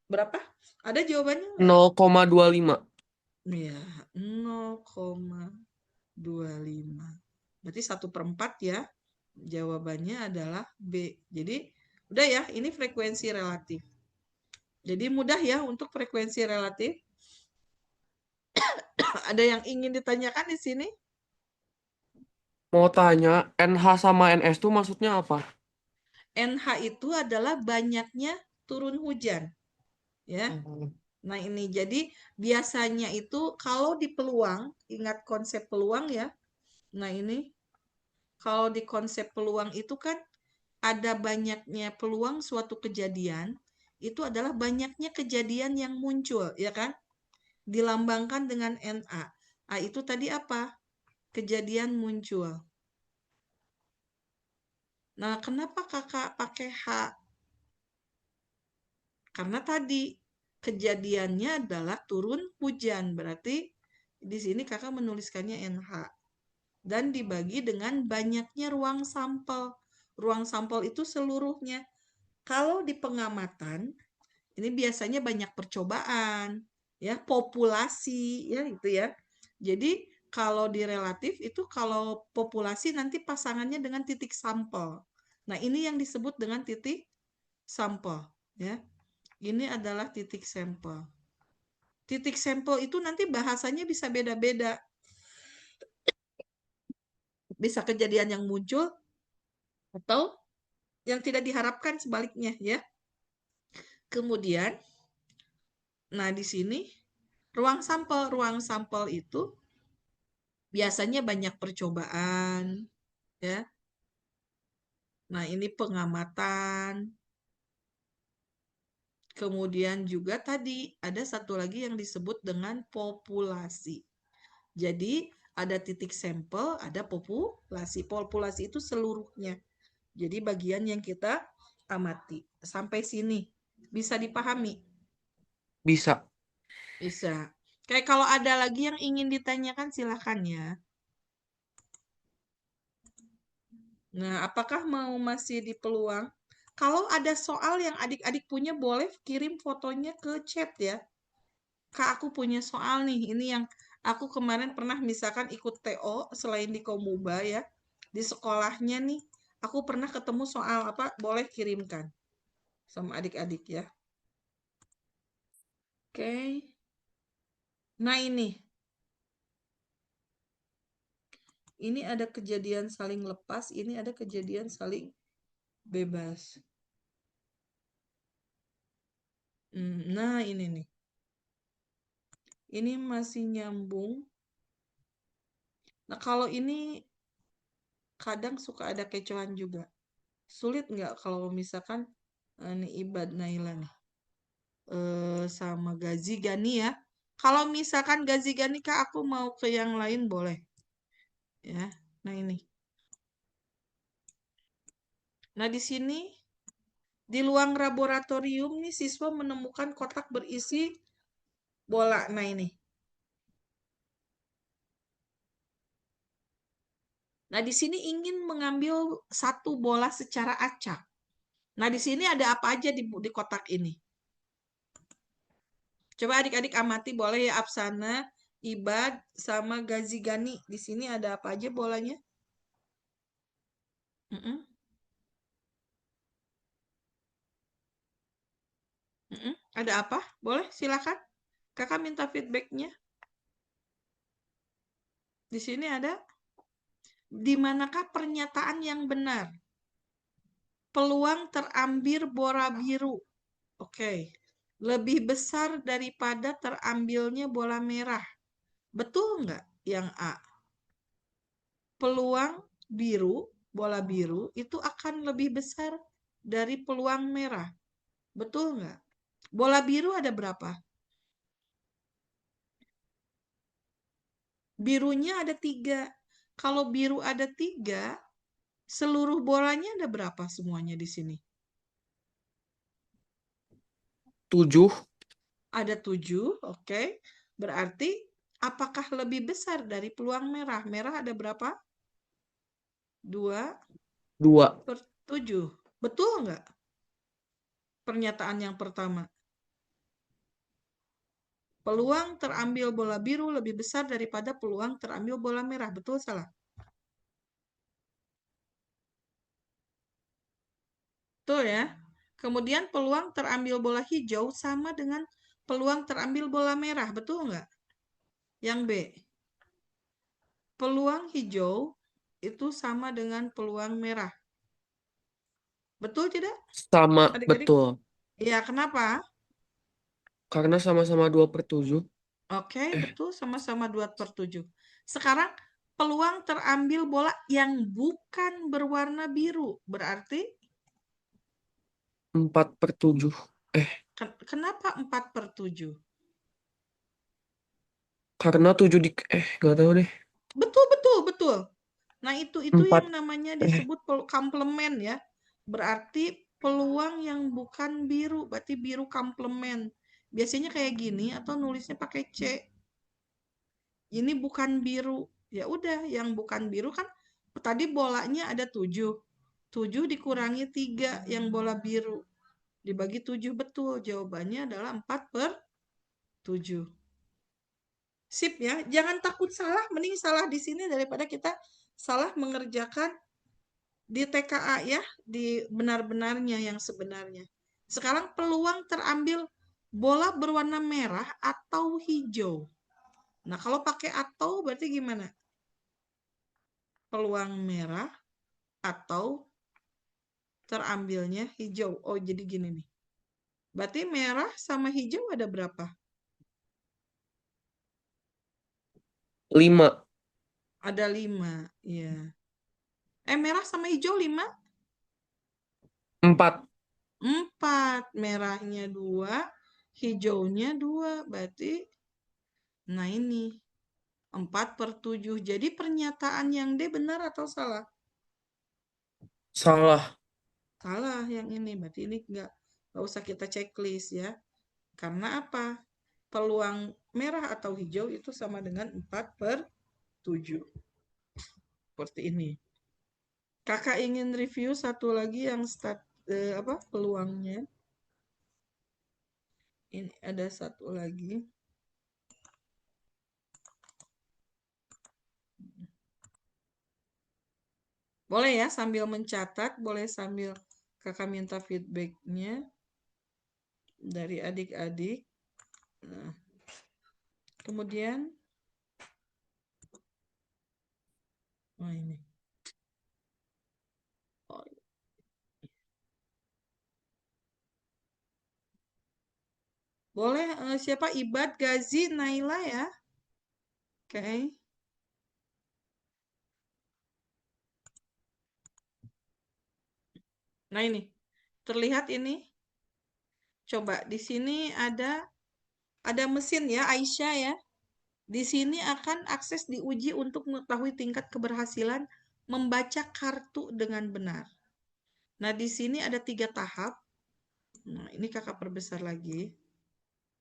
[SPEAKER 1] berapa? Ada jawabannya nggak?
[SPEAKER 2] 0,25.
[SPEAKER 1] Ya, 0,25. Berarti 1/4 ya. Jawabannya adalah B. Jadi, udah ya, ini frekuensi relatif. Jadi mudah ya untuk frekuensi relatif. Ada yang ingin ditanyakan di sini?
[SPEAKER 2] Mau tanya, NH sama NS itu maksudnya apa?
[SPEAKER 1] NH itu adalah banyaknya turun hujan, ya.
[SPEAKER 2] Oh,
[SPEAKER 1] Nah, ini jadi biasanya itu kalau di peluang, ingat konsep peluang ya. Nah, ini kalau di konsep peluang itu kan ada banyaknya peluang suatu kejadian, itu adalah banyaknya kejadian yang muncul, ya kan? Dilambangkan dengan NA. Ah, itu tadi apa? Kejadian muncul. Nah, kenapa kakak pakai H? Karena tadi kejadiannya adalah turun hujan. Berarti di sini kakak menuliskannya NH. Dan dibagi dengan banyaknya ruang sampel. Ruang sampel itu seluruhnya. Kalau di pengamatan, ini biasanya banyak percobaan, ya, populasi, ya itu ya. Jadi kalau di relatif itu kalau populasi nanti pasangannya dengan titik sampel. Nah, ini yang disebut dengan titik sampel, ya. Ini adalah titik sampel. Titik sampel itu nanti bahasanya bisa beda-beda. Bisa kejadian yang muncul atau yang tidak diharapkan sebaliknya, ya. Kemudian, nah di sini ruang sampel itu biasanya banyak percobaan, ya. Nah, ini pengamatan. Kemudian juga tadi ada satu lagi yang disebut dengan populasi. Jadi, ada titik sampel, ada populasi. Populasi itu seluruhnya. Jadi, bagian yang kita amati. Sampai sini bisa dipahami?
[SPEAKER 2] bisa.
[SPEAKER 1] Bisa. Kayak kalau ada lagi yang ingin ditanyakan silahkan ya. Nah, apakah mau masih di peluang? Kalau ada soal yang adik-adik punya, boleh kirim fotonya ke chat ya. Kak, aku punya soal nih. Ini yang aku kemarin pernah misalkan ikut TO selain di Komuba ya. Di sekolahnya nih, aku pernah ketemu soal apa, boleh kirimkan sama adik-adik ya. Oke. Nah, ini ada kejadian saling lepas, ini ada kejadian saling bebas. Nah, ini nih. Ini masih nyambung. Nah, kalau ini kadang suka ada kecohan juga. Sulit nggak kalau misalkan ini Ibad Naila nih sama Gazi Gani ya. Kalau misalkan Gazi Gani Kak, aku mau ke yang lain boleh. Ya. Nah, ini. Nah, di sini di ruang laboratorium nih siswa menemukan kotak berisi bola. Nah, ini. Nah, di sini ingin mengambil satu bola secara acak. Nah, di sini ada apa aja di kotak ini? Coba adik-adik amati boleh ya, Apsana, Ibad, sama Gazi Gani. Di sini ada apa aja bolanya? Ada apa? Boleh, silakan. Kakak minta feedbacknya. Di sini ada. Di manakah pernyataan yang benar? Peluang terambil bola biru. Oke. Lebih besar daripada terambilnya bola merah. Betul nggak yang A? Peluang biru, bola biru, itu akan lebih besar dari peluang merah. Betul nggak? Bola biru ada berapa? Birunya ada 3. Kalau biru ada 3, seluruh bolanya ada berapa semuanya di sini?
[SPEAKER 2] 7.
[SPEAKER 1] Ada 7, oke. Berarti apakah lebih besar dari peluang merah? Merah ada berapa? 2/7. Betul nggak? Pernyataan yang pertama. Peluang terambil bola biru lebih besar daripada peluang terambil bola merah. Betul salah? Betul ya? Kemudian peluang terambil bola hijau sama dengan peluang terambil bola merah, betul nggak? Yang B. Peluang hijau itu sama dengan peluang merah. Betul tidak,
[SPEAKER 2] Sama,
[SPEAKER 1] adik-adik?
[SPEAKER 2] betul.
[SPEAKER 1] Iya, kenapa?
[SPEAKER 2] Karena sama-sama 2/7.
[SPEAKER 1] Oke, betul, sama-sama 2/7. Sekarang peluang terambil bola yang bukan berwarna biru, berarti
[SPEAKER 2] 4/7.
[SPEAKER 1] kenapa 4/7?
[SPEAKER 2] Karena 7 gak tahu deh.
[SPEAKER 1] Betul, betul, betul. Nah, itu
[SPEAKER 2] 4.
[SPEAKER 1] yang namanya disebut komplement ya. Berarti peluang yang bukan biru, berarti biru komplement. Biasanya kayak gini atau nulisnya pakai C. Ini bukan biru. Ya udah, yang bukan biru kan tadi bolanya ada 7. 7 dikurangi 3 yang bola biru. Dibagi 7, betul. Jawabannya adalah 4/7. Sip ya. Jangan takut salah, mending salah di sini daripada kita salah mengerjakan di TKA ya, di benar-benarnya yang sebenarnya. Sekarang peluang terambil bola berwarna merah atau hijau. Nah, kalau pakai atau berarti gimana? Peluang merah atau terambilnya hijau. Oh, jadi gini nih. Berarti merah sama hijau ada berapa?
[SPEAKER 2] 5.
[SPEAKER 1] Ada 5. Iya. Merah sama hijau 5?
[SPEAKER 2] 4.
[SPEAKER 1] 4. Merahnya 2, hijaunya 2. Berarti, nah ini 4/7. Jadi pernyataan yang D benar atau salah?
[SPEAKER 2] Salah.
[SPEAKER 1] Salah yang ini. Berarti ini nggak usah kita checklist ya. Karena apa? Peluang merah atau hijau itu sama dengan 4/7. Seperti ini. Kakak ingin review satu lagi yang peluangnya. Ini ada satu lagi. Boleh ya sambil mencatat, boleh sambil kakak minta feedbacknya dari adik-adik. Nah, kemudian, ini. Oh, boleh siapa? Ibad, Gazi, Naila ya. Oke. Nah ini, terlihat ini. Coba di sini ada mesin ya, Aisyah ya. Di sini akan akses diuji untuk mengetahui tingkat keberhasilan membaca kartu dengan benar. Nah, di sini ada 3 tahap. Nah, ini kakak perbesar lagi.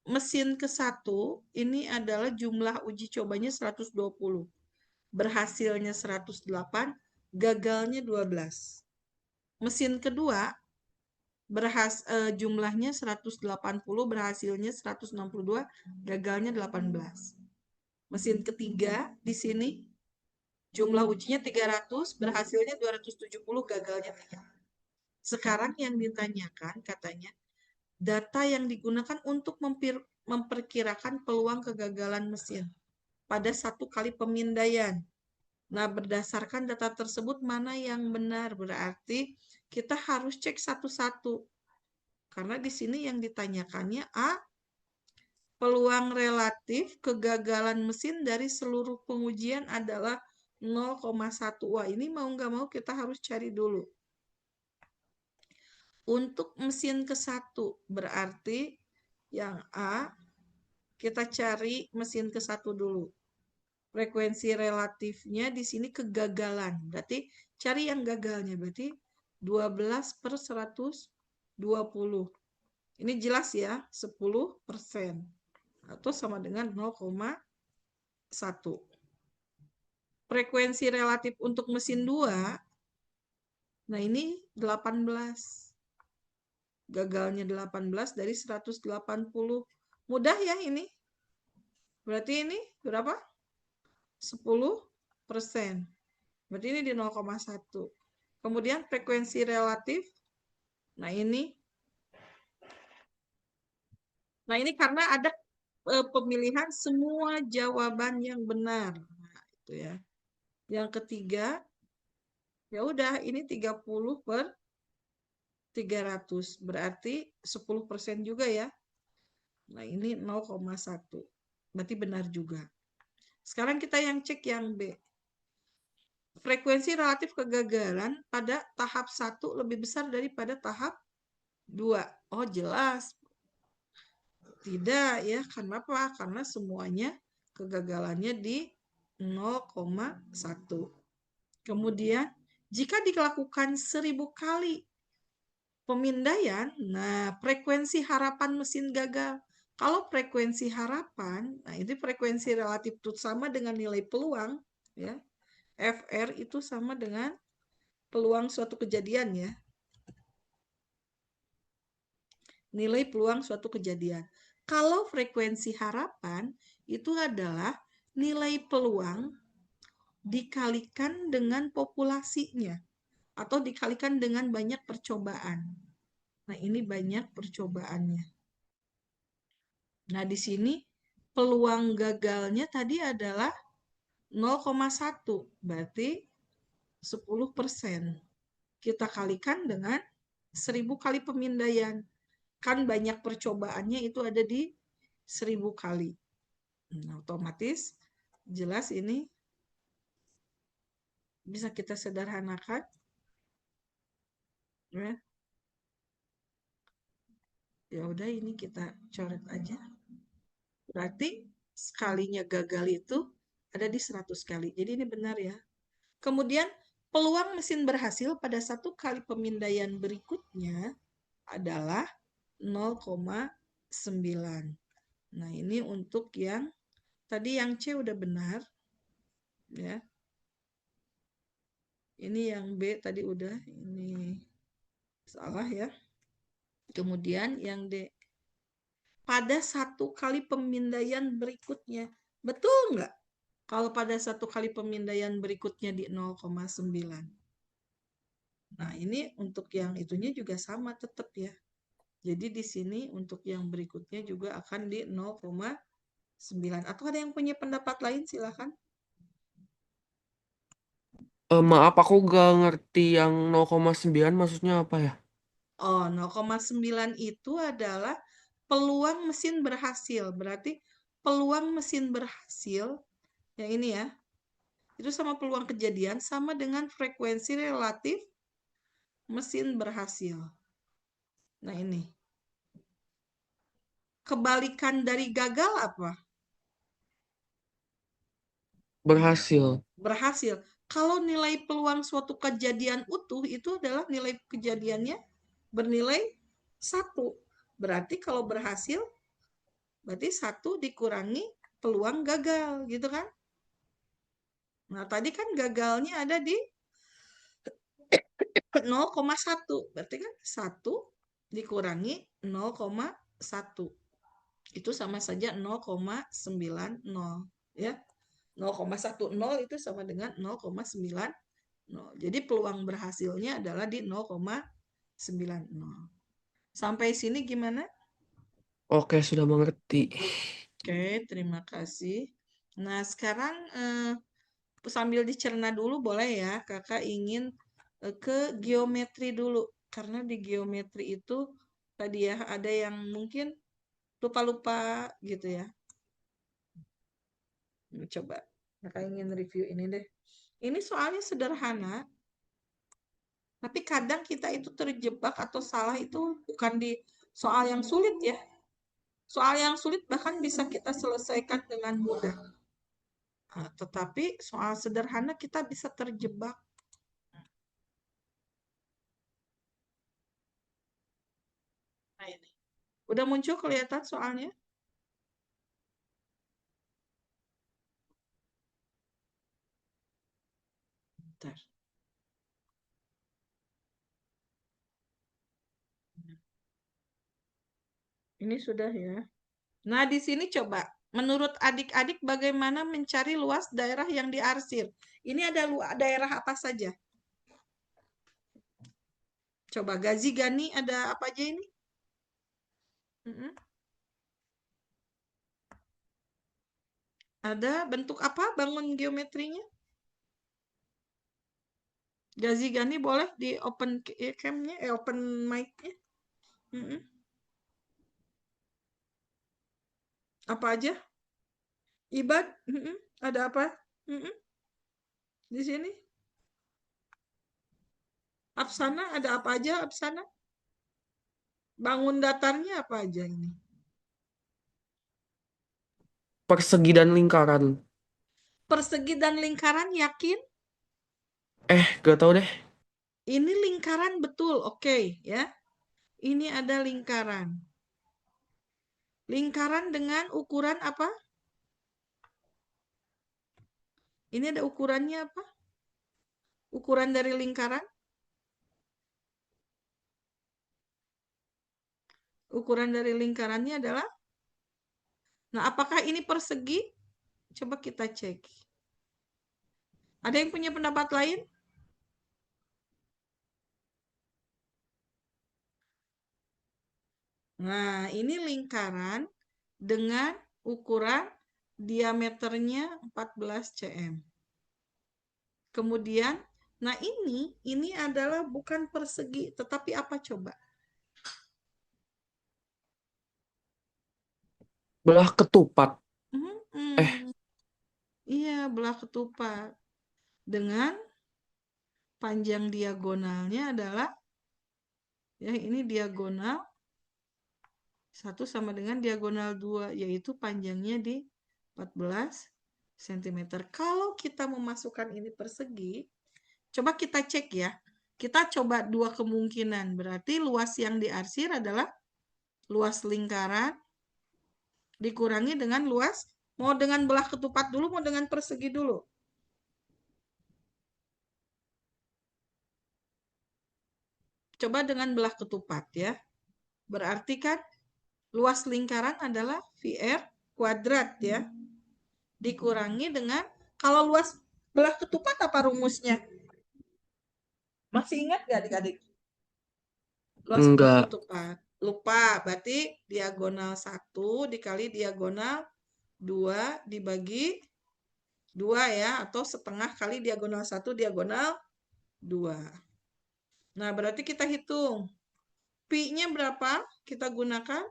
[SPEAKER 1] Mesin ke-1 ini adalah jumlah uji cobanya 120. Berhasilnya 108, gagalnya 12. Mesin kedua jumlahnya 180, berhasilnya 162, gagalnya 18. Mesin ketiga di sini jumlah ujinya 300, berhasilnya 270, gagalnya 3. Sekarang yang ditanyakan katanya data yang digunakan untuk memperkirakan peluang kegagalan mesin pada 1 kali pemindaian. Nah, berdasarkan data tersebut mana yang benar? Berarti kita harus cek satu-satu. Karena di sini yang ditanyakannya A, peluang relatif kegagalan mesin dari seluruh pengujian adalah 0,1. Wah, ini mau nggak mau kita harus cari dulu. Untuk mesin ke-1 berarti yang A, kita cari mesin ke-1 dulu. Frekuensi relatifnya di sini kegagalan. Berarti cari yang gagalnya. Berarti 12/120. Ini jelas ya, 10%. Atau sama dengan 0,1. Frekuensi relatif untuk mesin 2, nah ini 18. Gagalnya 18 dari 180. Mudah ya ini. Berarti ini berapa? 10%. Berarti ini di 0,1. Kemudian frekuensi relatif, nah ini Nah, ini karena ada pemilihan semua jawaban yang benar. Nah, itu ya. Yang ketiga, ya udah ini 30/300. Berarti 10% juga ya. Nah, ini 0,1. Berarti benar juga. Sekarang kita yang cek yang B. Frekuensi relatif kegagalan pada tahap 1 lebih besar daripada tahap 2. Oh, jelas. Tidak ya, kenapa? Karena semuanya kegagalannya di 0,1. Kemudian, jika dilakukan 1000 kali pemindaian, nah frekuensi harapan mesin gagal. Kalau frekuensi harapan, nah ini frekuensi relatif itu sama dengan nilai peluang, ya. FR itu sama dengan peluang suatu kejadian ya. Nilai peluang suatu kejadian. Kalau frekuensi harapan itu adalah nilai peluang dikalikan dengan populasinya atau dikalikan dengan banyak percobaan. Nah, ini banyak percobaannya. Nah, di sini peluang gagalnya tadi adalah 0,1, berarti 10%. Kita kalikan dengan 1000 kali pemindaian. Kan banyak percobaannya itu ada di 1000 kali. Nah, otomatis jelas ini bisa kita sederhanakan. Ya udah ini kita coret aja. Berarti sekalinya gagal itu ada di 100 kali. Jadi ini benar ya. Kemudian peluang mesin berhasil pada 1 kali pemindaian berikutnya adalah 0,9. Nah, ini untuk yang tadi yang C udah benar. Ya. Ini yang B tadi udah. Ini salah ya. Kemudian yang D. Pada 1 kali pemindaian berikutnya. Betul nggak? Kalau pada 1 kali pemindaian berikutnya di 0,9. Nah, ini untuk yang itunya juga sama tetap ya. Jadi di sini untuk yang berikutnya juga akan di 0,9. Atau ada yang punya pendapat lain silakan.
[SPEAKER 2] Maaf, aku gak ngerti yang 0,9 maksudnya apa ya?
[SPEAKER 1] Oh, 0,9 itu adalah peluang mesin berhasil. Berarti peluang mesin berhasil, yang ini ya, itu sama peluang kejadian sama dengan frekuensi relatif mesin berhasil. Nah, ini. Kebalikan dari gagal apa?
[SPEAKER 2] Berhasil.
[SPEAKER 1] Berhasil. Kalau nilai peluang suatu kejadian utuh itu adalah nilai kejadiannya bernilai 1. Berarti kalau berhasil, berarti 1 dikurangi peluang gagal, gitu kan? Nah, tadi kan gagalnya ada di 0,1. Berarti kan 1 dikurangi 0,1. Itu sama saja 0,90. Ya. 0,10 itu sama dengan 0,90. Jadi peluang berhasilnya adalah di 0,90. Sampai sini gimana?
[SPEAKER 2] Oke, sudah mengerti.
[SPEAKER 1] Oke, terima kasih. Nah, sekarang sambil dicerna dulu boleh ya, kakak ingin ke geometri dulu. Karena di geometri itu tadi ya ada yang mungkin lupa-lupa gitu ya. Coba kakak ingin review ini deh. Ini soalnya sederhana, tapi kadang kita itu terjebak atau salah itu bukan di soal yang sulit ya. Soal yang sulit bahkan bisa kita selesaikan dengan mudah. Nah, tetapi soal sederhana kita bisa terjebak. Nah, ini. Udah muncul kelihatan soalnya? Bentar. Ini sudah ya. Nah, di sini coba. Menurut adik-adik bagaimana mencari luas daerah yang diarsir? Ini ada daerah apa saja? Coba Gazi, Gani, ada apa aja ini? Ada bentuk apa bangun geometrinya? Gazi Gani boleh di open cam-nya, open mic-nya. Mm-mm. Apa aja? Ibad, ada apa? Di sini. Apsana, ada apa aja Apsana? Bangun datarnya apa aja ini?
[SPEAKER 2] Persegi dan lingkaran.
[SPEAKER 1] Persegi dan lingkaran, yakin?
[SPEAKER 2] Gak tau deh.
[SPEAKER 1] Ini lingkaran betul, oke ya. Ini ada lingkaran. Lingkaran dengan ukuran apa? Ini ada ukurannya apa? Ukuran dari lingkaran? Ukuran dari lingkarannya adalah? Nah, apakah ini persegi? Coba kita cek. Ada yang punya pendapat lain? Nah, ini lingkaran dengan ukuran diameternya 14 cm. Kemudian, nah ini adalah bukan persegi, tetapi apa coba?
[SPEAKER 2] Belah ketupat.
[SPEAKER 1] Iya, belah ketupat. Dengan panjang diagonalnya adalah, ya ini diagonal 1 sama dengan diagonal 2, yaitu panjangnya di 14 cm. Kalau kita memasukkan ini persegi, coba kita cek ya. Kita coba dua kemungkinan. Berarti luas yang diarsir adalah luas lingkaran dikurangi dengan luas, mau dengan belah ketupat dulu, mau dengan persegi dulu. Coba dengan belah ketupat ya. Berarti kan luas lingkaran adalah VR kuadrat ya. Dikurangi dengan, kalau luas belah ketupat apa rumusnya? Masih ingat gak adik-adik? Luas belah
[SPEAKER 2] Enggak.
[SPEAKER 1] ketupat. Lupa, berarti diagonal 1 dikali diagonal 2 dibagi 2 ya, atau setengah kali diagonal 1 diagonal 2. Nah, berarti kita hitung. Pi-nya berapa? Kita gunakan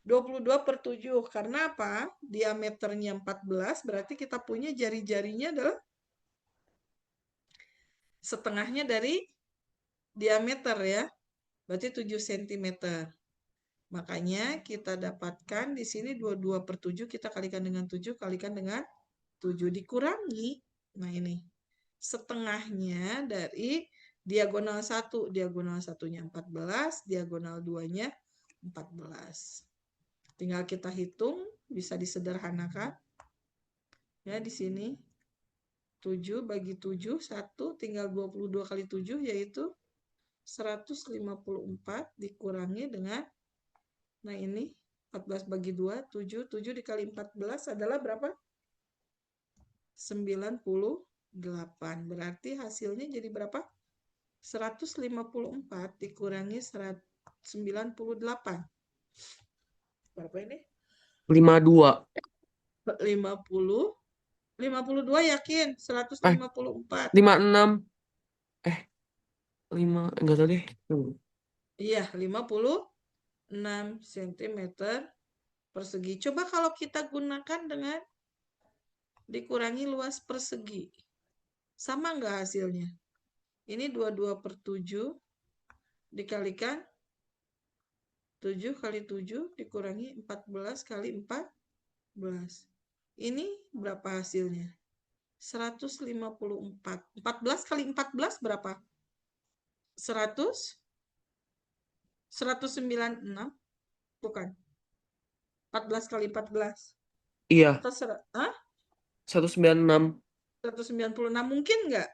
[SPEAKER 1] 22/7. Karena apa? Diameternya 14, berarti kita punya jari-jarinya adalah setengahnya dari diameter ya. Berarti 7 cm. Makanya kita dapatkan di sini 22/7 kita kalikan dengan 7, kalikan dengan 7 dikurangi. Nah ini. Setengahnya dari diagonal 1. Diagonal 1-nya 14, diagonal 2-nya 14. Tinggal kita hitung, bisa disederhanakan. Ya, di sini 7 bagi 7, 1, tinggal 22 kali 7, yaitu 154 dikurangi dengan, nah ini 14 bagi 2, 7. 7 dikali 14 adalah berapa? 98. Berarti hasilnya jadi berapa? 154 dikurangi 98. Berapa ini?
[SPEAKER 2] 52.
[SPEAKER 1] 50. 52 yakin? 154.
[SPEAKER 2] 56. 5, enggak tahu deh.
[SPEAKER 1] Iya, 56 cm persegi. Coba kalau kita gunakan dengan dikurangi luas persegi. Sama enggak hasilnya? Ini 22/7 dikalikan 7 kali 7 dikurangi 14 kali 14. Ini berapa hasilnya? 154. 14 kali 14 berapa? 100? 196? Bukan. 14 kali 14.
[SPEAKER 2] Iya,
[SPEAKER 1] Atau
[SPEAKER 2] 196.
[SPEAKER 1] 196 mungkin nggak?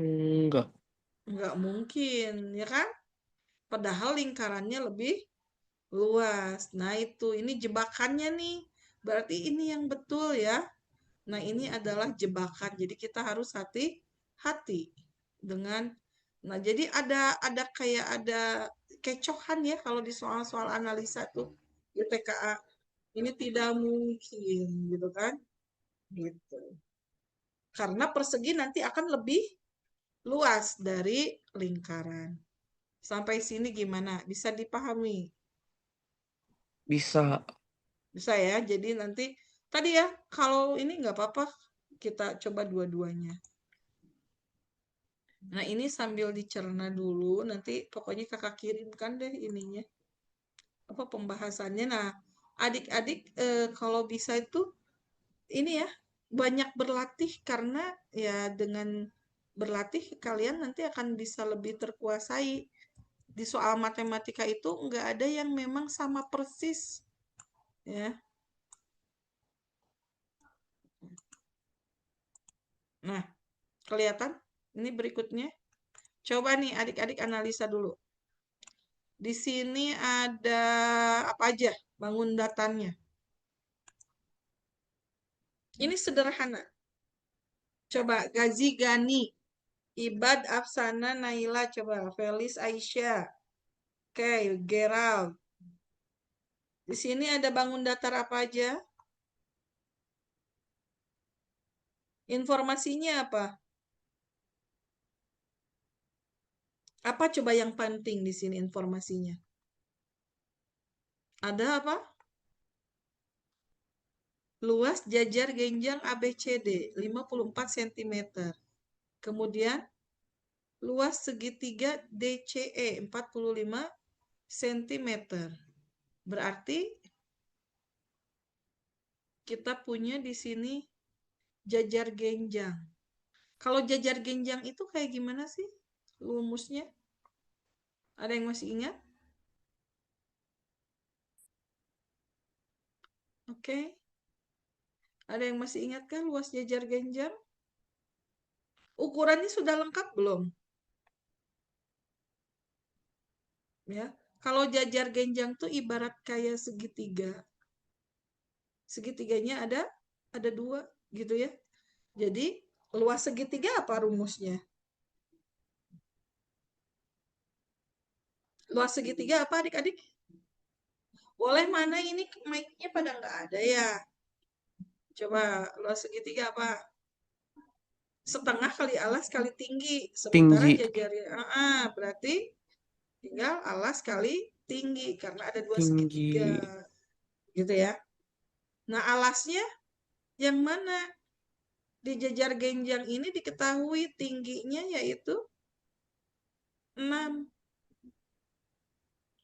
[SPEAKER 2] Enggak.
[SPEAKER 1] Nggak mungkin, ya kan? Padahal lingkarannya lebih luas. Nah itu, ini jebakannya nih. Berarti ini yang betul ya. Nah ini adalah jebakan. Jadi kita harus hati-hati dengan. Nah jadi ada kayak ada kecohan ya kalau di soal-soal analisa tuh UTKA. Ini tidak mungkin, gitu kan? Gitu. Karena persegi nanti akan lebih luas dari lingkaran. Sampai sini gimana? Bisa dipahami?
[SPEAKER 2] Bisa.
[SPEAKER 1] Bisa ya? Jadi nanti, tadi ya, kalau ini nggak apa-apa, kita coba dua-duanya. Nah, ini sambil dicerna dulu, nanti pokoknya kakak kirimkan deh ininya, apa pembahasannya. Nah, adik-adik kalau bisa itu, ini ya, banyak berlatih karena ya dengan berlatih kalian nanti akan bisa lebih terkuasai. Di soal matematika itu nggak ada yang memang sama persis, ya. Nah, kelihatan? Ini berikutnya. Coba nih adik-adik analisa dulu. Di sini ada apa aja bangun datanya. Ini sederhana. Coba Gazi Gani, Ibad Afsana Naila, coba Felis Aisyah. Oke, Gerald. Di sini ada bangun datar apa aja? Informasinya apa? Apa coba yang penting di sini informasinya? Ada apa? Luas jajar genjang ABCD 54 cm. Kemudian luas segitiga DCE 45 cm. Berarti kita punya di sini jajar genjang. Kalau jajar genjang itu kayak gimana sih rumusnya? Ada yang masih ingat? Oke. Ada yang masih ingat kan luas jajar genjang? Ukurannya sudah lengkap belum? Ya. Kalau jajar genjang tuh ibarat kayak segitiga. Segitiganya ada dua gitu ya. Jadi luas segitiga apa rumusnya? Luas segitiga apa adik-adik? Boleh mana ini mic-nya pada nggak ada ya? Coba luas segitiga apa? Setengah kali alas kali tinggi. Sementara
[SPEAKER 2] Tinggi.
[SPEAKER 1] jajarnya, berarti tinggal alas kali tinggi karena ada dua
[SPEAKER 2] Tinggi.
[SPEAKER 1] segitiga, gitu ya. Nah alasnya yang mana? Di jajar genjang ini diketahui tingginya yaitu 6.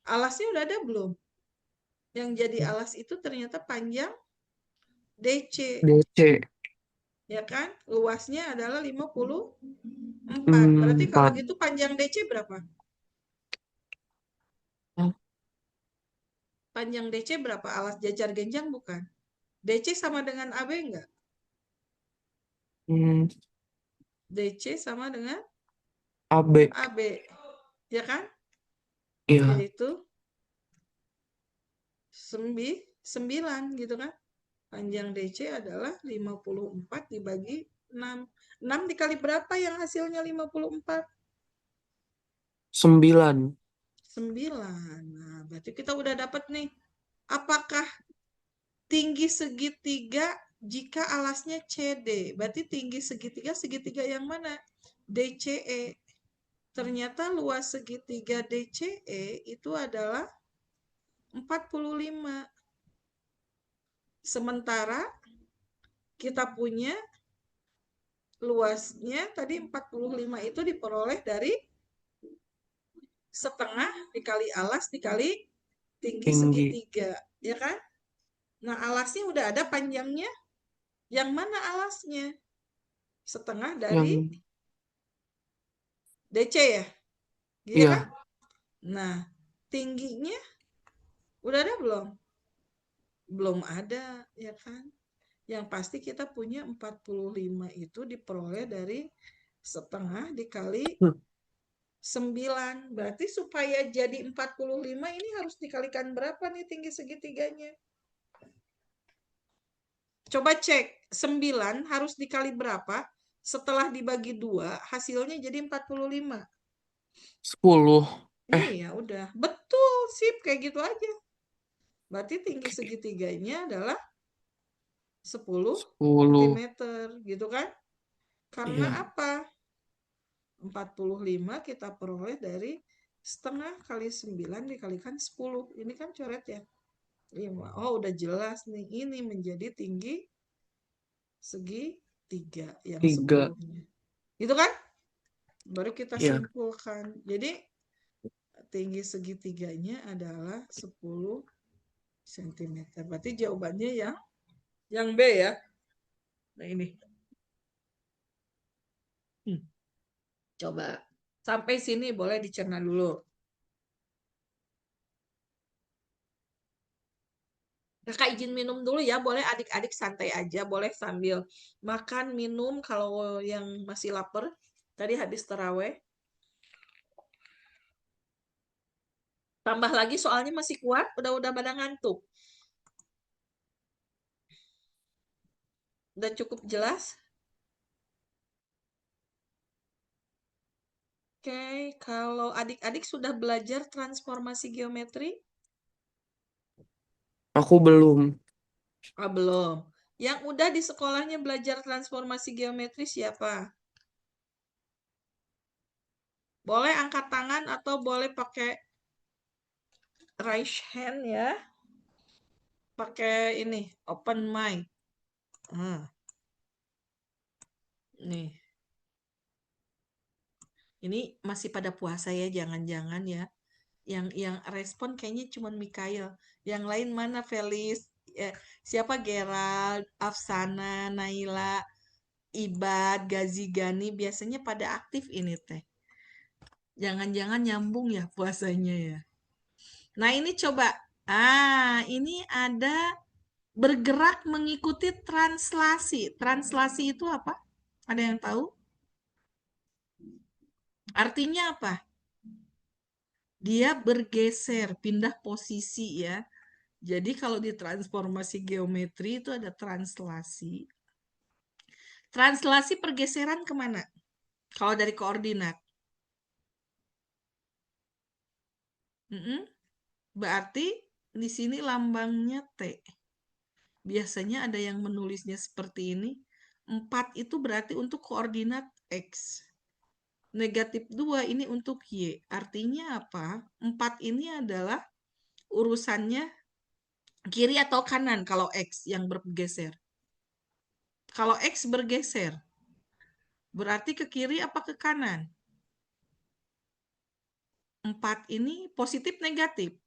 [SPEAKER 1] Alasnya udah ada belum? Yang jadi alas itu ternyata panjang DC.
[SPEAKER 2] DC.
[SPEAKER 1] Ya kan? Luasnya adalah 54. Berarti kalau
[SPEAKER 2] 4.
[SPEAKER 1] gitu panjang DC berapa? Panjang DC berapa? Alas jajar genjang bukan? DC sama dengan AB enggak? DC sama dengan
[SPEAKER 2] AB.
[SPEAKER 1] AB. Ya kan?
[SPEAKER 2] Iya.
[SPEAKER 1] Yaitu 9 gitu kan? Panjang DC adalah 54 dibagi 6. 6 dikali berapa yang hasilnya 54?
[SPEAKER 2] 9.
[SPEAKER 1] 9. Nah, berarti kita udah dapat nih. Apakah tinggi segitiga jika alasnya CD? Berarti tinggi segitiga yang mana? DCE. Ternyata luas segitiga DCE itu adalah 45. Sementara kita punya luasnya tadi 45 itu diperoleh dari setengah dikali alas dikali tinggi segitiga, ya kan? Nah, alasnya udah ada panjangnya. Yang mana alasnya? Setengah dari DC ya? Gitu
[SPEAKER 2] Iya.
[SPEAKER 1] kan? Nah, tingginya udah ada belum? Belum ada, ya kan? Yang pasti kita punya 45 itu diperoleh dari setengah dikali 9. Berarti supaya jadi 45 ini harus dikalikan berapa nih tinggi segitiganya? Coba cek, 9 harus dikali berapa? Setelah dibagi 2, hasilnya jadi 45.
[SPEAKER 2] 10.
[SPEAKER 1] Iya, udah. Betul, sip. Kayak gitu aja. Berarti tinggi segitiganya adalah 10
[SPEAKER 2] 10.
[SPEAKER 1] cm, gitu kan? Karena
[SPEAKER 2] Iya.
[SPEAKER 1] apa? 45 kita peroleh dari setengah kali 9 dikalikan 10. Ini kan coret ya. 5. Oh, udah jelas nih. Ini menjadi tinggi segitiga yang
[SPEAKER 2] 3.
[SPEAKER 1] 10-nya. Gitu kan? Baru kita
[SPEAKER 2] Iya.
[SPEAKER 1] simpulkan. Jadi tinggi segitiganya adalah 10 cm. Berarti jawabannya yang B ya. Nah ini. Coba. Sampai sini boleh dicerna dulu. Kakak izin minum dulu ya, boleh adik-adik santai aja, boleh sambil makan, minum kalau yang masih lapar. Tadi habis taraweh. Tambah lagi soalnya masih kuat, udah pada ngantuk. Udah cukup jelas? Oke, kalau adik-adik sudah belajar transformasi geometri?
[SPEAKER 2] Aku belum.
[SPEAKER 1] Belum. Yang udah di sekolahnya belajar transformasi geometri siapa? Boleh angkat tangan atau boleh pakai raise hand ya. Pakai ini, open mic. Nih. Ini masih pada puasa ya, jangan-jangan ya. Yang respon kayaknya cuma Mikael. Yang lain mana Felis? Siapa Gerald, Afsana, Naila, Ibad, Gazi, Gani biasanya pada aktif ini teh. Jangan-jangan nyambung ya puasanya ya. Nah, ini coba. Ini ada bergerak mengikuti translasi. Translasi itu apa? Ada yang tahu? Artinya apa? Dia bergeser, pindah posisi ya. Jadi kalau di transformasi geometri itu ada translasi. Translasi pergeseran kemana? Kalau dari koordinat. Berarti di sini lambangnya T. Biasanya ada yang menulisnya seperti ini. 4 itu berarti untuk koordinat X. Negatif 2 ini untuk Y. Artinya apa? 4 ini adalah urusannya kiri atau kanan kalau X yang bergeser. Kalau X bergeser, berarti ke kiri apa ke kanan? 4 ini positif negatif?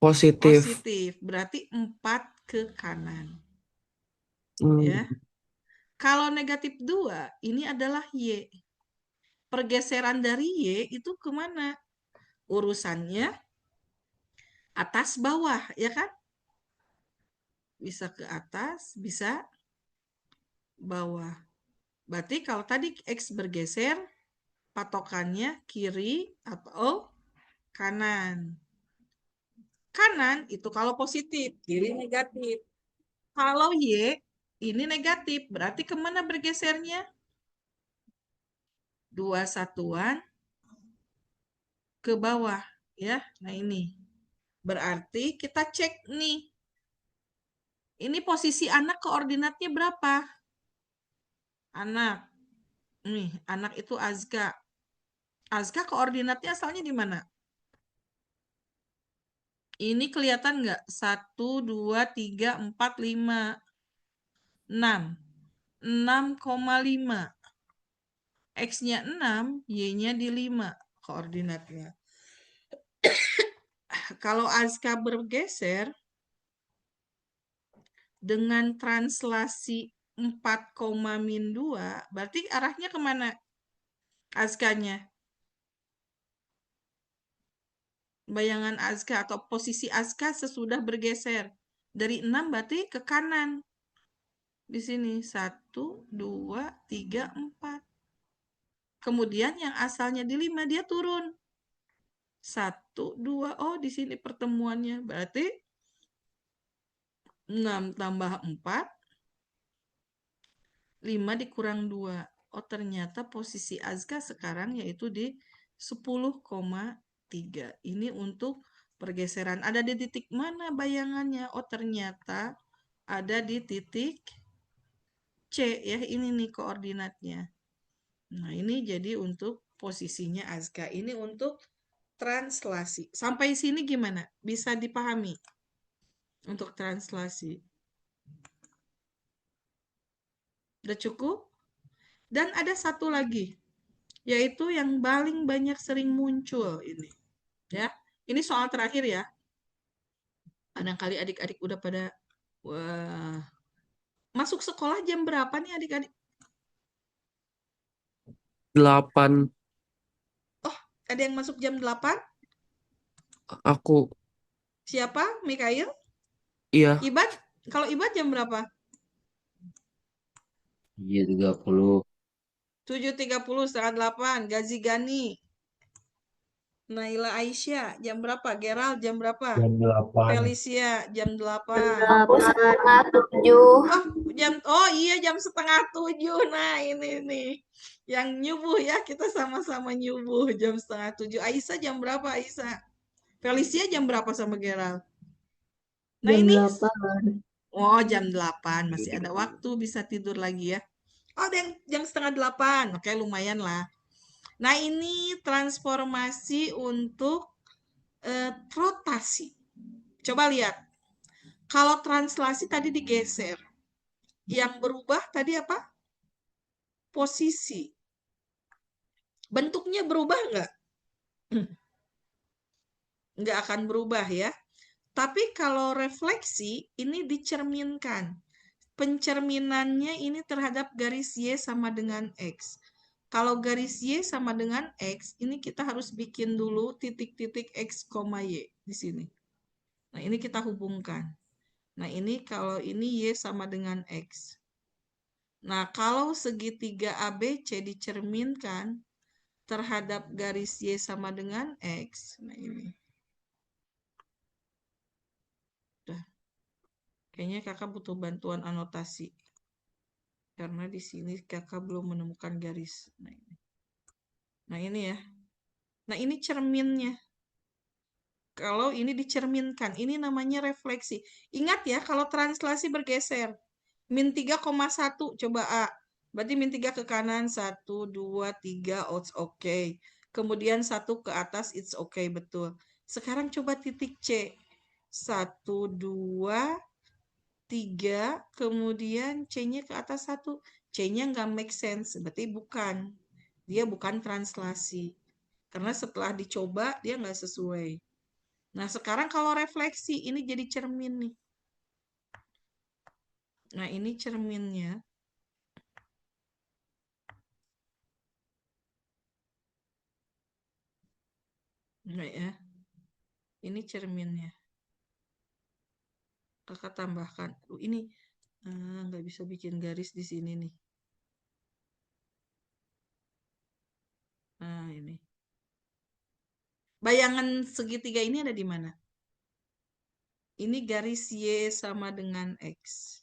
[SPEAKER 2] Positif.
[SPEAKER 1] Positif. Berarti 4 ke kanan.
[SPEAKER 2] Hmm.
[SPEAKER 1] Ya. Kalau negatif 2, ini adalah Y. Pergeseran dari Y itu kemana? Urusannya atas bawah, ya kan? Bisa ke atas, bisa bawah. Berarti kalau tadi X bergeser, patokannya kiri atau kanan. Kanan itu kalau positif, kiri negatif. Kalau Y ini negatif, berarti kemana bergesernya? 2 satuan ke bawah, ya. Nah ini. Berarti kita cek nih. Ini posisi anak koordinatnya berapa? Anak. Nih, anak itu Azka. Azka koordinatnya asalnya di mana? Ini kelihatan nggak? 1, 2, 3, 4, 5. 6. 6,5. X-nya 6, Y-nya di 5 koordinatnya. Kalau Azka bergeser dengan translasi 4,-2, berarti arahnya kemana Azkanya? Bayangan Azka atau posisi Azka sesudah bergeser. Dari 6 berarti ke kanan. Di sini 1, 2, 3, 4. Kemudian yang asalnya di 5 dia turun. 1, 2, oh di sini pertemuannya. Berarti 6 tambah 4, 5 dikurang 2. Oh ternyata posisi Azka sekarang yaitu di 10,3. Ini untuk pergeseran. Ada di titik mana bayangannya? Oh, ternyata ada di titik C ya. Ini nih koordinatnya. Nah, ini jadi untuk posisinya Azka. Ini untuk translasi. Sampai sini gimana? Bisa dipahami untuk translasi? Udah cukup? Dan ada satu lagi, yaitu yang paling banyak sering muncul ini. Ya, ini soal terakhir ya. Kadang-kali adik-adik udah pada wah, masuk sekolah jam berapa nih adik-adik?
[SPEAKER 2] 8.
[SPEAKER 1] Oh, ada yang masuk jam 8?
[SPEAKER 2] Aku,
[SPEAKER 1] Siapa? Mikail?
[SPEAKER 2] iya.
[SPEAKER 1] Ibad? Kalau Ibad jam berapa?
[SPEAKER 3] Iya 30.
[SPEAKER 1] 7.30, setengah 8. Gazi Gani. Naila Aisyah, jam berapa? Gerald, jam berapa?
[SPEAKER 4] Jam 8.
[SPEAKER 1] Felicia, jam 8.
[SPEAKER 5] Aku 6:30.
[SPEAKER 1] Oh iya, jam 6:30. Nah, ini nih. Yang nyubuh ya, kita sama-sama nyubuh jam 6:30. Aisyah jam berapa, Aisyah? Felicia jam berapa sama Gerald? Nah,
[SPEAKER 5] Jam
[SPEAKER 1] ini
[SPEAKER 5] 8.
[SPEAKER 1] oh jam 8, masih ada waktu, bisa tidur lagi ya. Oh, ada yang jam 7:30. Oke, lumayan lah. Nah, ini transformasi untuk rotasi. Coba lihat. Kalau translasi tadi digeser. Yang berubah tadi apa? Posisi. Bentuknya berubah nggak? Nggak akan berubah ya. Tapi kalau refleksi, ini dicerminkan. Pencerminannya ini terhadap garis Y sama dengan X. Kalau garis Y sama dengan X, ini kita harus bikin dulu titik-titik X, Y di sini. Nah, ini kita hubungkan. Nah, ini kalau ini Y sama dengan X. Nah, kalau segitiga ABC dicerminkan terhadap garis Y sama dengan X, nah ini. Udah. Kayaknya kakak butuh bantuan anotasi. Karena di sini kakak belum menemukan garis. Nah ini ya. Nah ini cerminnya. Kalau ini dicerminkan, ini namanya refleksi. Ingat ya, kalau translasi bergeser. Min 3,1, coba A. Berarti min 3 ke kanan, 1, 2, 3, oh, it's okay. Kemudian 1 ke atas, it's okay, betul. Sekarang coba titik C. 1, 2, 3, kemudian C-nya ke atas 1. C-nya nggak make sense, berarti bukan. Dia bukan translasi. Karena setelah dicoba, dia nggak sesuai. Nah, sekarang kalau refleksi, ini jadi cermin nih. Nah, ini cerminnya. Nah, ya. Ini cerminnya. Kakak tambahkan. Ini nggak bisa bikin garis di sini nih. Nah, ini. Bayangan segitiga ini ada di mana? Ini garis Y sama dengan X.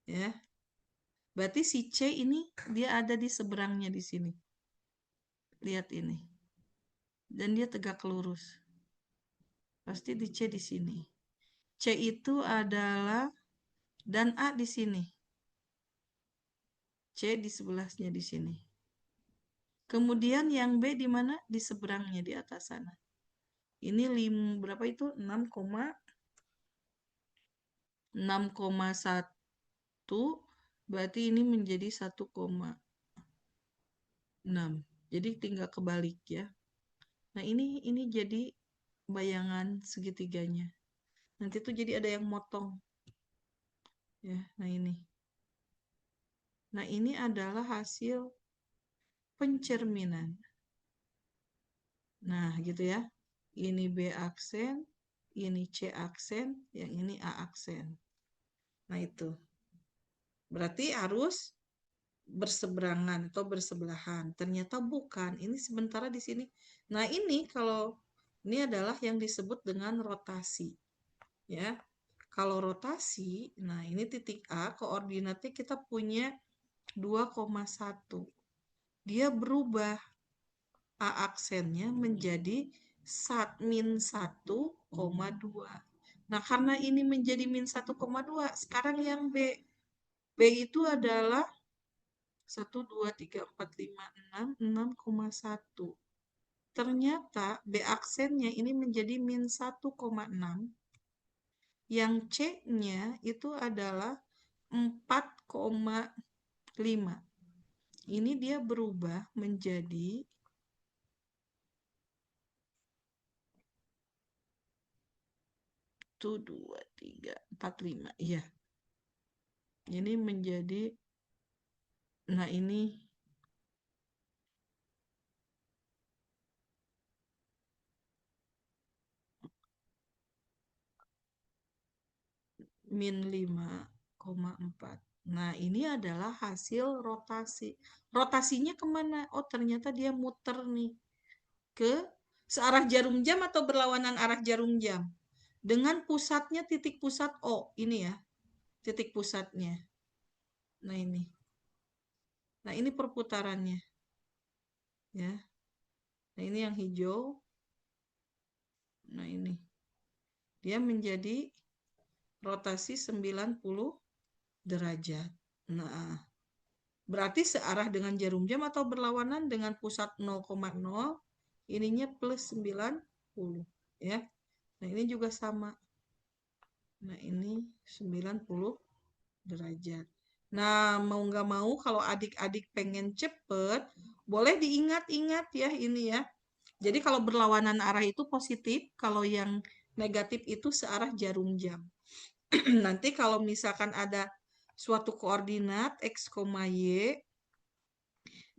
[SPEAKER 1] Ya. Berarti si C ini dia ada di seberangnya di sini. Lihat ini. Dan dia tegak lurus. Pasti di C di sini. C itu adalah dan A di sini. C di sebelahnya di sini. Kemudian yang B di mana? Di seberangnya di atas sana. Ini berapa itu? 6,1 berarti ini menjadi 1,6. Jadi tinggal kebalik ya. Nah, ini jadi bayangan segitiganya. Nanti tuh jadi ada yang motong. Ya, nah ini. Nah, ini adalah hasil pencerminan. Nah, gitu ya. Ini B aksen, ini C aksen, yang ini A aksen. Nah, itu. Berarti harus berseberangan atau bersebelahan. Ternyata bukan. Ini sementara di sini. Nah, ini kalau ini adalah yang disebut dengan rotasi. Ya. Kalau rotasi, nah ini titik A, koordinatnya kita punya 2,1. Dia berubah. A aksennya menjadi min 1,2. Nah, karena ini menjadi min 1,2, sekarang yang B. B itu adalah 1, 2, 3, 4, 5, 6, 6,1. Ternyata B aksennya ini menjadi min 1,6. Yang C-nya itu adalah 4,5. Ini dia berubah menjadi 1, 2, 3, 4, 5. Iya. Ini menjadi, nah ini min 5,4. Nah, ini adalah hasil rotasi. Rotasinya kemana? Oh, ternyata dia muter nih. Ke searah jarum jam atau berlawanan arah jarum jam. Dengan pusatnya titik pusat O. Ini ya, titik pusatnya. Nah, ini. Nah, ini perputarannya. Ya. Nah, ini yang hijau. Nah, ini. Dia menjadi rotasi 90 derajat. Nah, berarti searah dengan jarum jam atau berlawanan dengan pusat 0,0, ininya plus 90. Ya. Nah, ini juga sama. Nah, ini 90 derajat. Nah, mau nggak mau kalau adik-adik pengen cepet, boleh diingat-ingat ya ini ya. Jadi kalau berlawanan arah itu positif, kalau yang negatif itu searah jarum jam. Nanti kalau misalkan ada suatu koordinat X, Y,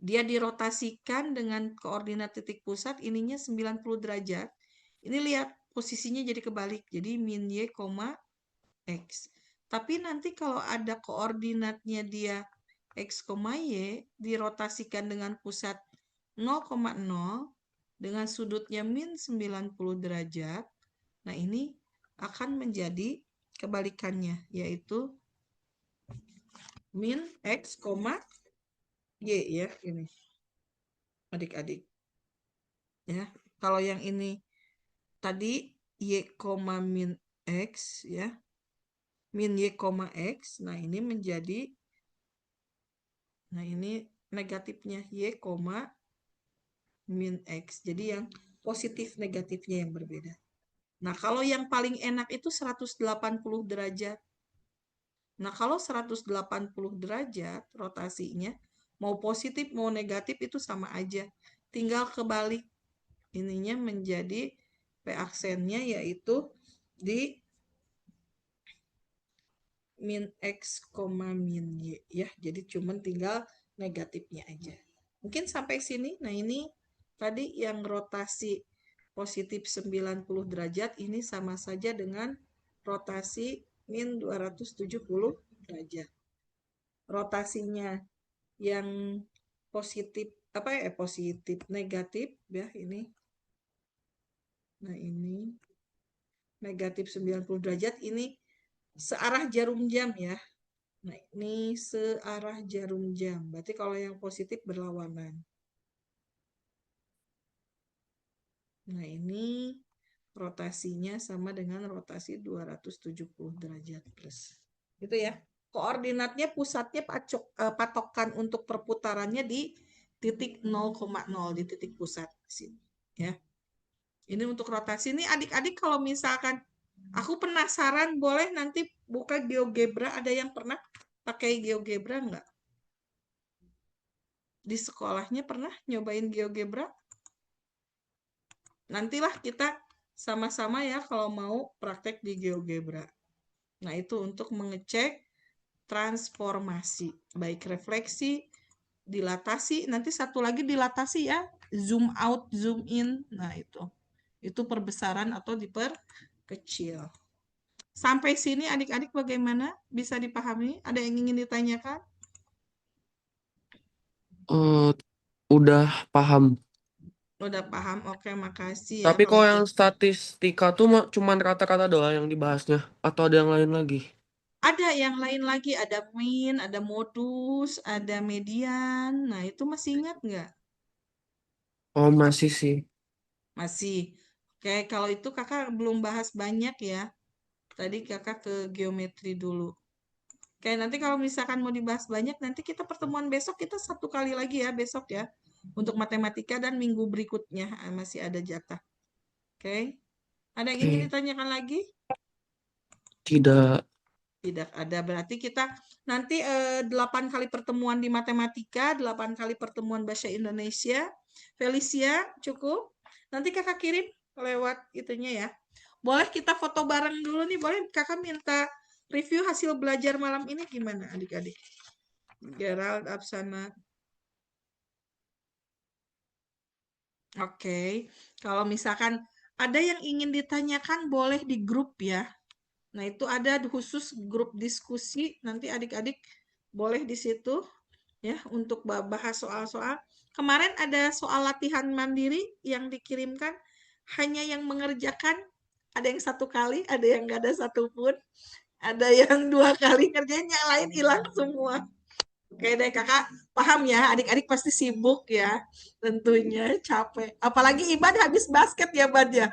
[SPEAKER 1] dia dirotasikan dengan koordinat titik pusat, ininya 90 derajat. Ini lihat, posisinya jadi kebalik. Jadi min Y, X. Tapi nanti kalau ada koordinatnya dia X, Y, dirotasikan dengan pusat 0,0 dengan sudutnya min 90 derajat. Nah, ini akan menjadi kebalikannya, yaitu min X, Y ya, ini. Adik-adik. Ya. Kalau yang ini tadi Y, min X ya. Min Y, X. Nah, ini menjadi, nah ini negatifnya Y, min X. Jadi yang positif negatifnya yang berbeda. Nah, kalau yang paling enak itu 180 derajat. Nah, kalau 180 derajat rotasinya, mau positif mau negatif itu sama aja. Tinggal kebalik. Ininya menjadi P aksennya yaitu di min X, min Y ya. Jadi cuman tinggal negatifnya aja. Mungkin sampai sini. Nah, ini tadi yang rotasi positif 90 derajat ini sama saja dengan rotasi min 270 derajat. Rotasinya yang positif positif negatif ya ini. Nah, ini negatif 90 derajat ini searah jarum jam ya. Nah, ini searah jarum jam. Berarti kalau yang positif berlawanan. Nah, ini rotasinya sama dengan rotasi 270 derajat plus. Gitu ya. Koordinatnya pusatnya patokan untuk perputarannya di titik 0,0 di titik pusat sini ya. Ini untuk rotasi. Ini adik-adik kalau misalkan aku penasaran, boleh nanti buka GeoGebra. Ada yang pernah pakai GeoGebra nggak? Di sekolahnya pernah nyobain GeoGebra? Nantilah kita sama-sama ya kalau mau praktek di GeoGebra. Nah, itu untuk mengecek transformasi, baik refleksi, dilatasi, nanti satu lagi dilatasi ya, zoom out, zoom in. Nah, itu perbesaran atau diperkecil. Sampai sini adik-adik bagaimana? Bisa dipahami? Ada yang ingin ditanyakan?
[SPEAKER 2] Udah paham.
[SPEAKER 1] Udah paham? Oke, makasih ya.
[SPEAKER 2] Tapi
[SPEAKER 1] Kalau
[SPEAKER 2] kalau yang statistika tuh cuman rata-rata doang yang dibahasnya, atau ada yang lain lagi?
[SPEAKER 1] ada yang lain lagi, ada mean, ada modus, ada median. Nah, itu masih ingat nggak?
[SPEAKER 2] Oh, masih sih.
[SPEAKER 1] Masih. Oke, kalau itu kakak belum bahas banyak ya. Tadi kakak ke geometri dulu. Oke, nanti kalau misalkan mau dibahas banyak, nanti kita pertemuan besok kita satu kali lagi ya besok ya. Untuk matematika dan minggu berikutnya masih ada jatah. Oke, ada yang ingin
[SPEAKER 2] Oke,
[SPEAKER 1] ditanyakan lagi?
[SPEAKER 2] tidak.
[SPEAKER 1] Tidak ada. Berarti kita nanti 8 kali pertemuan di matematika, 8 kali pertemuan bahasa Indonesia. Felicia, cukup? Nanti kakak kirim lewat itunya ya. Boleh kita foto bareng dulu nih, boleh kakak minta review hasil belajar malam ini gimana adik-adik? Gerald, Absana. Oke, kalau misalkan ada yang ingin ditanyakan boleh di grup ya. Nah, itu ada khusus grup diskusi, nanti adik-adik boleh di situ ya untuk bahas soal-soal. Kemarin ada soal latihan mandiri yang dikirimkan, hanya yang mengerjakan ada yang 1 kali, ada yang nggak ada satupun, ada yang 2 kali ngerjain, yang lain hilang semua. Oke deh kakak, paham ya, adik-adik pasti sibuk ya, tentunya capek. Apalagi Ibad habis basket ya, Bad ya.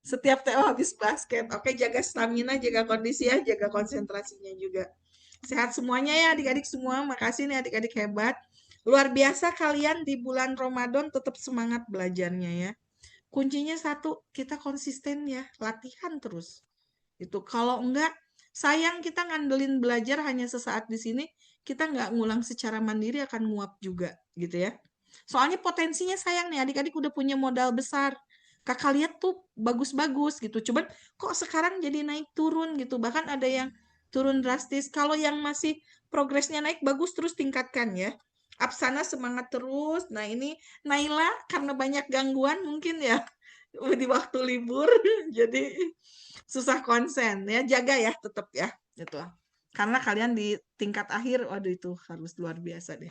[SPEAKER 1] Setiap TO habis basket. Oke, jaga stamina, jaga kondisi ya, jaga konsentrasinya juga. Sehat semuanya ya adik-adik semua. Makasih nih adik-adik hebat. Luar biasa kalian di bulan Ramadan tetap semangat belajarnya ya. Kuncinya satu, kita konsisten ya, latihan terus. Itu kalau enggak, sayang kita ngandelin belajar hanya sesaat di sini, kita nggak ngulang secara mandiri akan nguap juga gitu ya. Soalnya potensinya sayang nih, adik-adik udah punya modal besar. Kakak lihat tuh bagus-bagus gitu. Cuman kok sekarang jadi naik turun gitu. Bahkan ada yang turun drastis. Kalau yang masih progresnya naik bagus terus tingkatkan ya. Apsana semangat terus. Nah ini Naila karena banyak gangguan mungkin ya di waktu libur jadi susah konsen ya. Jaga ya tetap ya gitu. Karena kalian di tingkat akhir, waduh itu harus luar biasa deh.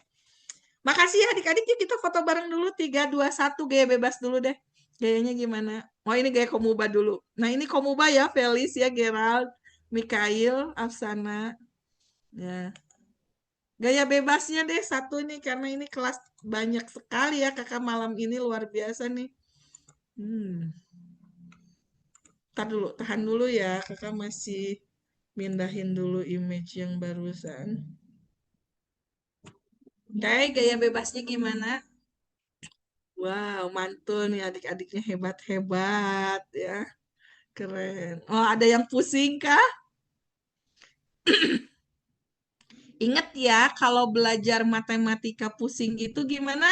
[SPEAKER 1] Makasih ya adik-adik, yuk kita foto bareng dulu. 3, 2, 1, gaya bebas dulu deh. Gayanya gimana? Oh ini gaya komuba dulu. Nah ini komuba ya, Felis ya, Gerald, Mikhail, Afsana. Ya. Gaya bebasnya deh satu nih, karena ini kelas banyak sekali ya kakak malam ini, luar biasa nih. Ntar dulu, tahan dulu ya, kakak masih mindahin dulu image yang barusan. Oke, gaya bebasnya gimana? Wow, mantul nih adik-adiknya hebat-hebat ya. Keren. Oh, ada yang pusing kah? Ingat ya, kalau belajar matematika pusing itu gimana?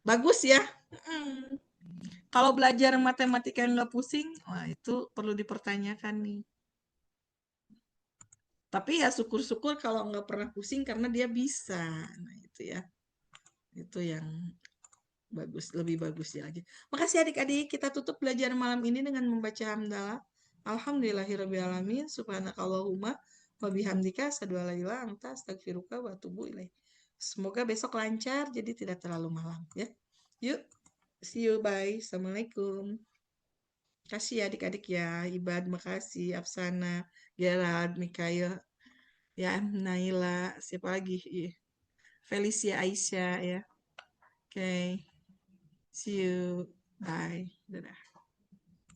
[SPEAKER 1] Bagus ya. Kalau belajar matematika nggak pusing, wah itu perlu dipertanyakan nih. Tapi ya syukur-syukur kalau nggak pernah pusing karena dia bisa. Nah itu ya. Itu yang bagus, lebih bagus ya lagi. Makasih adik-adik, kita tutup belajar malam ini dengan membaca hamdalah. Alhamdulillahirrabbilalamin, subhanakallahumma wa bihamdika asyhadu an la ilaha illa anta astaghfiruka wa atubu ilaik. Semoga besok lancar jadi tidak terlalu malam ya. Yuk, see you, bye. Assalamualaikum. Kasih ya adik-adik ya, Ibad makasih, Afsana, Gerard, Mikhail, ya Naila, siapa lagi? Felicia, Aisyah ya. Oke. See you. Bye. Dadah.